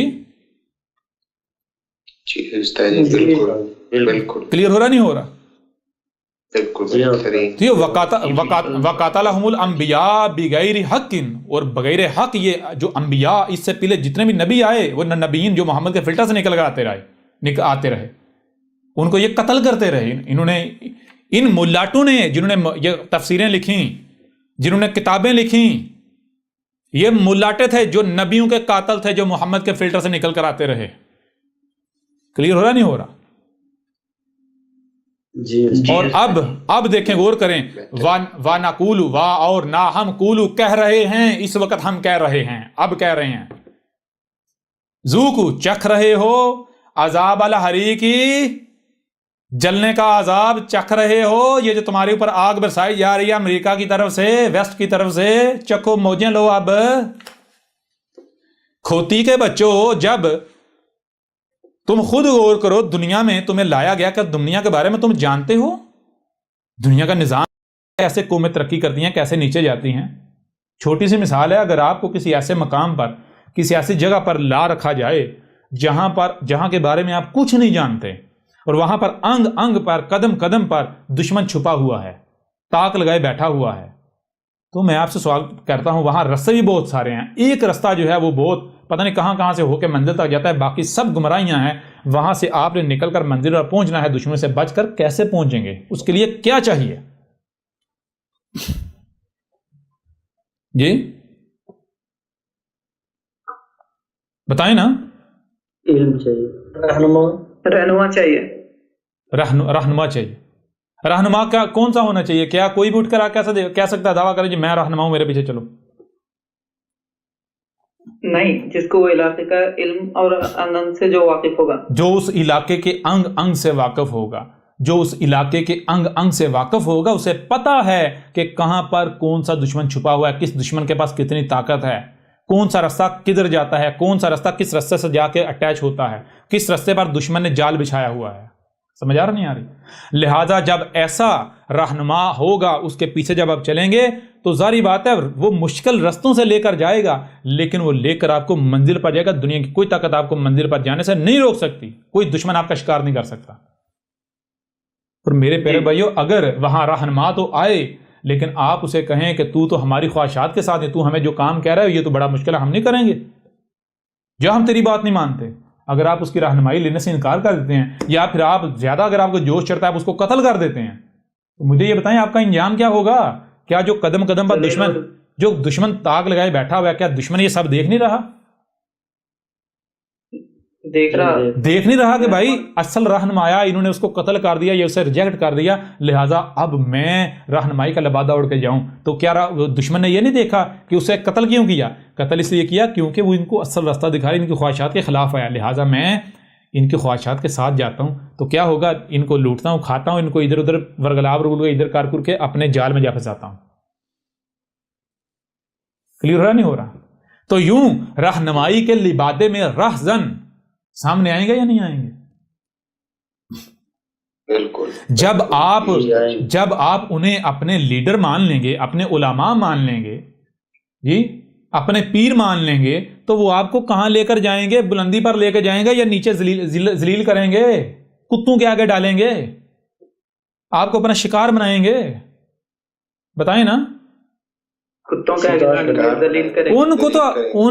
بالکل کلیئر ہو رہا نہیں ہو رہا؟ بالکل. وَقَاتَلَهُمُ الْأَنْبِيَاءُ بِغَيْرِ حَقٍ، اور بغیر حق یہ جو انبیاء اس سے پہلے جتنے بھی نبی آئے، وہ نبیین جو محمد کے فلٹر سے نکل کر آتے رہے، ان کو یہ قتل کرتے رہے. انہوں نے ان ملاٹوں نے جنہوں نے یہ تفسیریں لکھیں، جنہوں نے کتابیں لکھیں، یہ ملاٹے تھے جو نبیوں کے قاتل تھے، جو محمد کے فلٹر سے نکل کر آتے رہے. کلیئر ہو رہا نہیں ہو رہا؟ جی. اور اب دیکھیں، غور کریں، وَنَقُولُ اور نہ ہم قولو کہہ رہے ہیں، اس وقت ہم کہہ رہے ہیں، اب کہہ رہے ہیں، ذوقوا چکھ رہے ہو عذاب الحریق، جلنے کا عذاب چکھ رہے ہو، یہ جو تمہارے اوپر آگ برسائی جا رہی ہے امریکہ کی طرف سے، ویسٹ کی طرف سے، چکھو موجیں لو. اب کھوتی کے بچوں، جب تم خود غور کرو، دنیا میں تمہیں لایا گیا کہ دنیا کے بارے میں تم جانتے ہو؟ دنیا کا نظام کیسے قومیں ترقی کرتی ہیں، کیسے نیچے جاتی ہیں. چھوٹی سی مثال ہے، اگر آپ کو کسی ایسے مقام پر، کسی ایسی جگہ پر لا رکھا جائے جہاں کے بارے میں آپ کچھ نہیں جانتے، اور وہاں پر انگ انگ پر، قدم قدم پر دشمن چھپا ہوا ہے، تاک لگائے بیٹھا ہوا ہے، تو میں آپ سے سوال کرتا ہوں، وہاں رستے بھی بہت سارے ہیں، ایک رستہ جو ہے وہ بہت پتہ نہیں کہاں سے ہو کے منزل تک جاتا ہے، باقی سب گمراہیاں ہیں. وہاں سے آپ نے نکل کر منزل پر پہنچنا ہے، دشمن سے بچ کر کیسے پہنچیں گے؟ اس کے لیے کیا چاہیے؟ جی بتائیں نا. علم چاہیے، رہنما چاہیے. رہنما چاہیے. رہنما کا کون سا ہونا چاہیے؟ کیا کوئی بھی اٹھ کر کہہ سکتا ہے، دعویٰ کرے جی میں رہنما ہوں، میرے پیچھے چلو؟ نہیں، جس کو وہ علاقے کا علم اور انگ سے جو واقف ہوگا، جو اس علاقے کے انگ انگ سے واقف ہوگا، جو اس علاقے کے انگ انگ سے واقف ہوگا، اسے پتا ہے کہ کہاں پر کون سا دشمن چھپا ہوا ہے، کس دشمن کے پاس کتنی طاقت ہے، کون سا رستہ کدھر جاتا ہے، کون سا رستہ کس رستے سے جا کے اٹیچ ہوتا ہے، کس رستے پر دشمن نے جال بچھایا ہوا ہے. سمجھ آ رہا نہیں آ رہی؟ لہٰذا جب ایسا رہنما ہوگا، اس کے پیچھے جب آپ چلیں گے تو ظاہری بات ہے وہ مشکل رستوں سے لے کر جائے گا، لیکن وہ لے کر آپ کو منزل پر جائے گا. دنیا کی کوئی طاقت آپ کو منزل پر جانے سے نہیں روک سکتی، کوئی دشمن آپ کا شکار نہیں کر سکتا. اور میرے پیارے بھائیو، اگر وہاں رہنما تو آئے، لیکن آپ اسے کہیں کہ تو ہماری خواہشات کے ساتھ ہے، تو ہمیں جو کام کہہ رہا ہے یہ تو بڑا مشکل ہے، ہم نہیں کریں گے، جو ہم تیری بات نہیں مانتے. اگر آپ اس کی رہنمائی لینے سے انکار کر دیتے ہیں، یا پھر آپ زیادہ اگر آپ کو جوش چڑھتا ہے آپ اس کو قتل کر دیتے ہیں، تو مجھے یہ بتائیں آپ کا انجام کیا ہوگا؟ کیا جو قدم قدم پر دشمن تاگ لگائے بیٹھا ہوا ہے، کیا دشمن یہ سب دیکھ نہیں رہا؟ دیکھ نہیں رہا کہ بھائی اصل رہنما آیا، انہوں نے اس کو قتل کر دیا، یہ اسے ریجیکٹ کر دیا، لہٰذا اب میں رہنمائی کا لبادہ اڑ کے جاؤں. تو کیا دشمن نے یہ نہیں دیکھا کہ اسے قتل کیوں کیا؟ قتل اس لیے کیا کیونکہ وہ ان کو اصل راستہ دکھا رہی، ان کی خواہشات کے خلاف آیا، لہٰذا میں ان کی خواہشات کے ساتھ جاتا ہوں. تو کیا ہوگا؟ ان کو لوٹتا ہوں، کھاتا ہوں، ان کو ادھر ادھر ورگلاب رول ادھر کر کر کے اپنے جال میں جا پھنساتا ہوں. کلیئر ہو رہا نہیں ہو رہا؟ تو یوں رہنمائی کے لبادے میں رہزن سامنے آئیں گے یا نہیں آئیں گے؟ بالکل. جب آپ انہیں اپنے لیڈر مان لیں گے، اپنے علماء مان لیں گے، جی اپنے پیر مان لیں گے، تو وہ آپ کو کہاں لے کر جائیں گے؟ بلندی پر لے کر جائیں گے یا نیچے ذلیل کریں گے، کتوں کے آگے ڈالیں گے؟ آپ کو اپنا شکار بنائیں گے؟ بتائیں نا. کتوں کا ذلیل کریں. ان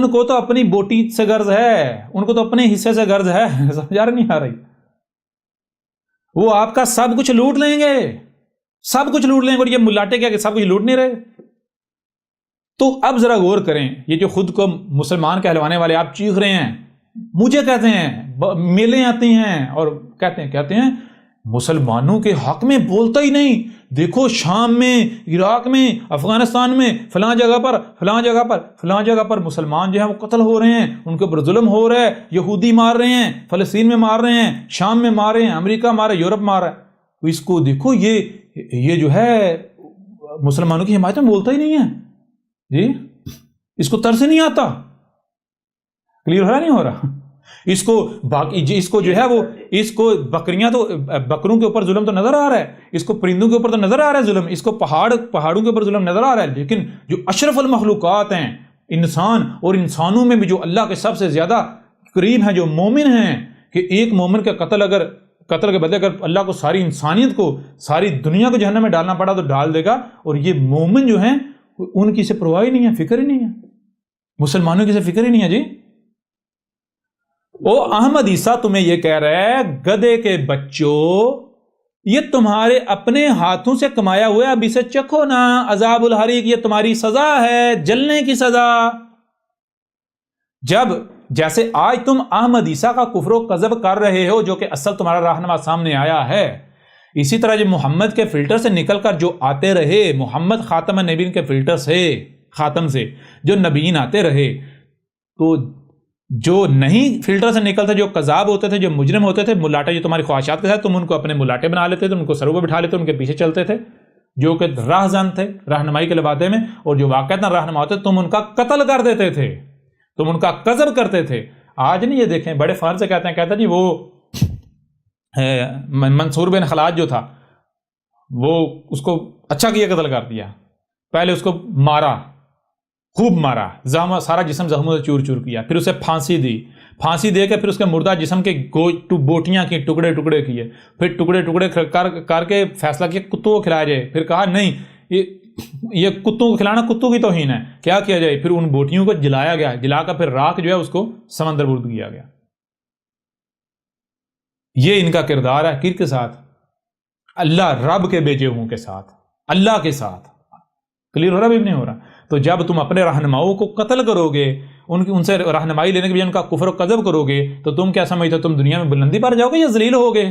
کو تو اپنی بوٹی سے غرض ہے، ان کو تو اپنے حصے سے غرض ہے. سمجھا نہیں آ رہی؟ وہ آپ کا سب کچھ لوٹ لیں گے، سب کچھ لوٹ لیں گے. اور یہ ملاٹے کیا کہ سب کچھ لوٹ نہیں رہے؟ تو اب ذرا غور کریں. یہ جو خود کو مسلمان کہلوانے والے آپ چیخ رہے ہیں، مجھے کہتے ہیں، میلے آتی ہیں اور کہتے ہیں مسلمانوں کے حق میں بولتا ہی نہیں. دیکھو شام میں، عراق میں، افغانستان میں، فلاں جگہ پر مسلمان جو ہیں وہ قتل ہو رہے ہیں، ان کے اوپر ظلم ہو رہا ہے، یہودی مار رہے ہیں، فلسطین میں مار رہے ہیں، شام میں مار رہے ہیں، امریکہ مار رہا ہے، یورپ مار رہا ہے. تو اس کو دیکھو، یہ جو ہے مسلمانوں کی حمایت میں بولتا ہی نہیں ہے. جی اس کو ترس نہیں آتا. کلیئر ہو رہا نہیں ہو رہا؟ اس کو جو ہے وہ اس کو بکریاں تو بکروں کے اوپر ظلم تو نظر آ رہا ہے، اس کو پرندوں کے اوپر تو نظر آ رہا ہے ظلم، اس کو پہاڑوں کے اوپر ظلم نظر آ رہا ہے. لیکن جو اشرف المخلوقات ہیں، انسان، اور انسانوں میں بھی جو اللہ کے سب سے زیادہ قریب ہیں، جو مومن ہیں، کہ ایک مومن کا قتل کے بدلے اگر اللہ کو ساری انسانیت کو، ساری دنیا کو جہنم میں ڈالنا پڑا تو ڈال دے گا. اور یہ مومن جو ہیں ان کی سے پرواہ ہی نہیں ہے، فکر ہی نہیں ہے، مسلمانوں کی سے فکر ہی نہیں ہے. جی او احمد عیسیٰ تمہیں یہ کہہ رہا ہے گدھے کے بچوں، یہ تمہارے اپنے ہاتھوں سے کمایا ہوا ہے، اب اسے چکھو نا. عذاب الحریق، یہ تمہاری سزا ہے، جلنے کی سزا. جیسے آج تم احمد عیسیٰ کا کفر و کذب کر رہے ہو، جو کہ اصل تمہارا رہنما سامنے آیا ہے، اسی طرح جو محمد کے فلٹر سے نکل کر جو آتے رہے، محمد خاتم النبیین کے فلٹر سے، خاتم سے جو نبیین آتے رہے، تو جو نہیں فلٹر سے نکلتے، جو کذاب ہوتے تھے، جو مجرم ہوتے تھے، ملاٹے جو تمہاری خواہشات کے ساتھ، تم ان کو اپنے ملاٹے بنا لیتے تھے، ان کو سروں پہ بٹھا لیتے، ان کے پیچھے چلتے تھے، جو کہ راہزن تھے رہنمائی کے لبادے میں، اور جو واقعتاً رہنما ہوتے تم ان کا قتل کر دیتے تھے، تم ان کا کذب کرتے تھے. آج نہیں، یہ دیکھیں بڑے فخر سے کہتے ہیں جی وہ منصور بن خلاج جو تھا، وہ اس کو اچھا کیا قتل کر دیا. پہلے اس کو مارا، خوب مارا، سارا جسم زخموں سے چور چور کیا، پھر اسے پھانسی دے کے پھر اس کے مردہ جسم کے بوٹیاں کی، ٹکڑے کیے، پھر ٹکڑے کر کے فیصلہ کیا کتوں کو کھلایا جائے. پھر کہا نہیں، یہ کتوں کو کھلانا کتوں کی توہین ہے، کیا کیا جائے؟ پھر ان بوٹیوں کو جلایا گیا، جلا کر پھر راکھ جو ہے اس کو سمندر برد کیا گیا. یہ ان کا کردار ہے. کس کے ساتھ؟ اللہ رب کے بیچے ہوں کے ساتھ، اللہ کے ساتھ. کلیئر ہو رہا بھی نہیں ہو رہا؟ تو جب تم اپنے رہنماؤں کو قتل کرو گے، ان سے رہنمائی لینے کے بجائے ان کا کفر و کذب کرو گے، تو تم کیا سمجھتے ہو تم دنیا میں بلندی پر جاؤ گے یا ذلیل ہوگے؟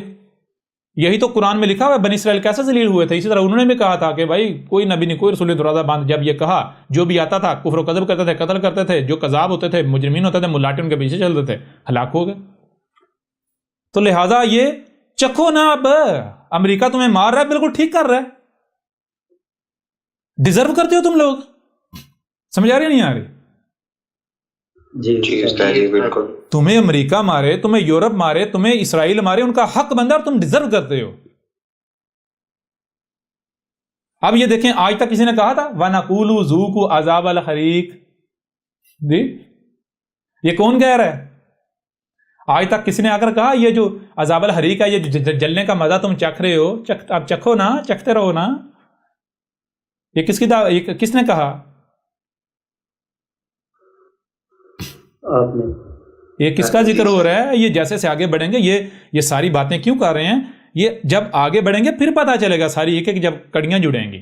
یہی تو قرآن میں لکھا ہوا ہے بنی اسرائیل کیسے ذلیل ہوئے تھے. اسی طرح انہوں نے بھی کہا تھا کہ بھائی کوئی نبی نہیں، کوئی رسول دروازہ بند. جب یہ کہا، جو بھی آتا تھا کفر و کذب کرتے تھے، قتل کرتے تھے، جو کذاب ہوتے تھے، مجرمین ہوتے تھے، ملاٹے ان کے پیچھے چلتے تھے، ہلاک ہو گئے. تو لہٰذا یہ چکھو نا. اب امریکہ تمہیں مار رہا ہے، بالکل ٹھیک کر رہا ہے. ڈیزرو کرتے ہو تم لوگ. سمجھ آ رہی نہیں آ رہی؟ جی بالکل. تمہیں امریکہ مارے، تمہیں یورپ مارے، تمہیں اسرائیل مارے، ان کا حق بندہ اور تم ڈیزرو کرتے ہو. اب یہ دیکھیں، آج تک کسی نے کہا تھا وَنَقُولُ ذُوقُوا عَذَابَ الْحَرِيقِ؟ جی یہ کون کہہ رہا ہے؟ آج تک کسی نے آ کر کہا یہ جو عذاب الحریق ہے، یہ جلنے کا مزہ تم چکھ رہے ہو، اب چکھو نا، چکھتے رہو نا. یہ کس نے کہا؟ آپ نے. یہ کس کا ذکر ہو رہا ہے؟ یہ جیسے سے آگے بڑھیں گے، یہ ساری باتیں کیوں کر رہے ہیں؟ یہ جب آگے بڑھیں گے پھر پتا چلے گا ساری ایک ایک جب کڑیاں جڑیں گی.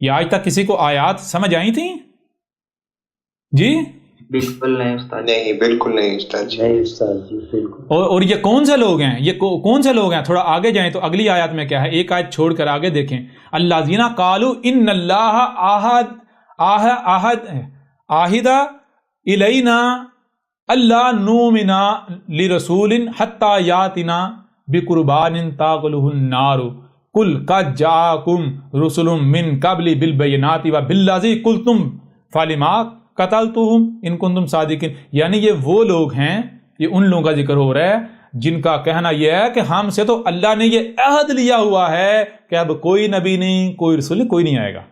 یہ آج تک کسی کو آیات سمجھ آئی تھیں؟ جی بالکل نہیں استاد. نہیں بالکل نہیں استاد جی. نہیں استاد جی بالکل. اور یہ کون سے لوگ ہیں؟ یہ کون سے لوگ ہیں؟ تھوڑا آگے جائیں تو اگلی آیات میں کیا ہے، ایک آیت چھوڑ کر آگے دیکھیں. الذین قالوا ان اللہ عہد الینا اللہ نؤمن لرسول حتی یاتنا بقربان تاکلہ النار قل قد جاءکم رسل من قبل بالبینات وبالذی قلتم فلما قتلتم ان کنتم صادقین. یعنی یہ وہ لوگ ہیں، یہ ان لوگوں کا ذکر ہو رہا ہے جن کا کہنا یہ ہے کہ ہم سے تو اللہ نے یہ عہد لیا ہوا ہے کہ اب کوئی نبی نہیں، کوئی رسول کوئی نہیں آئے گا.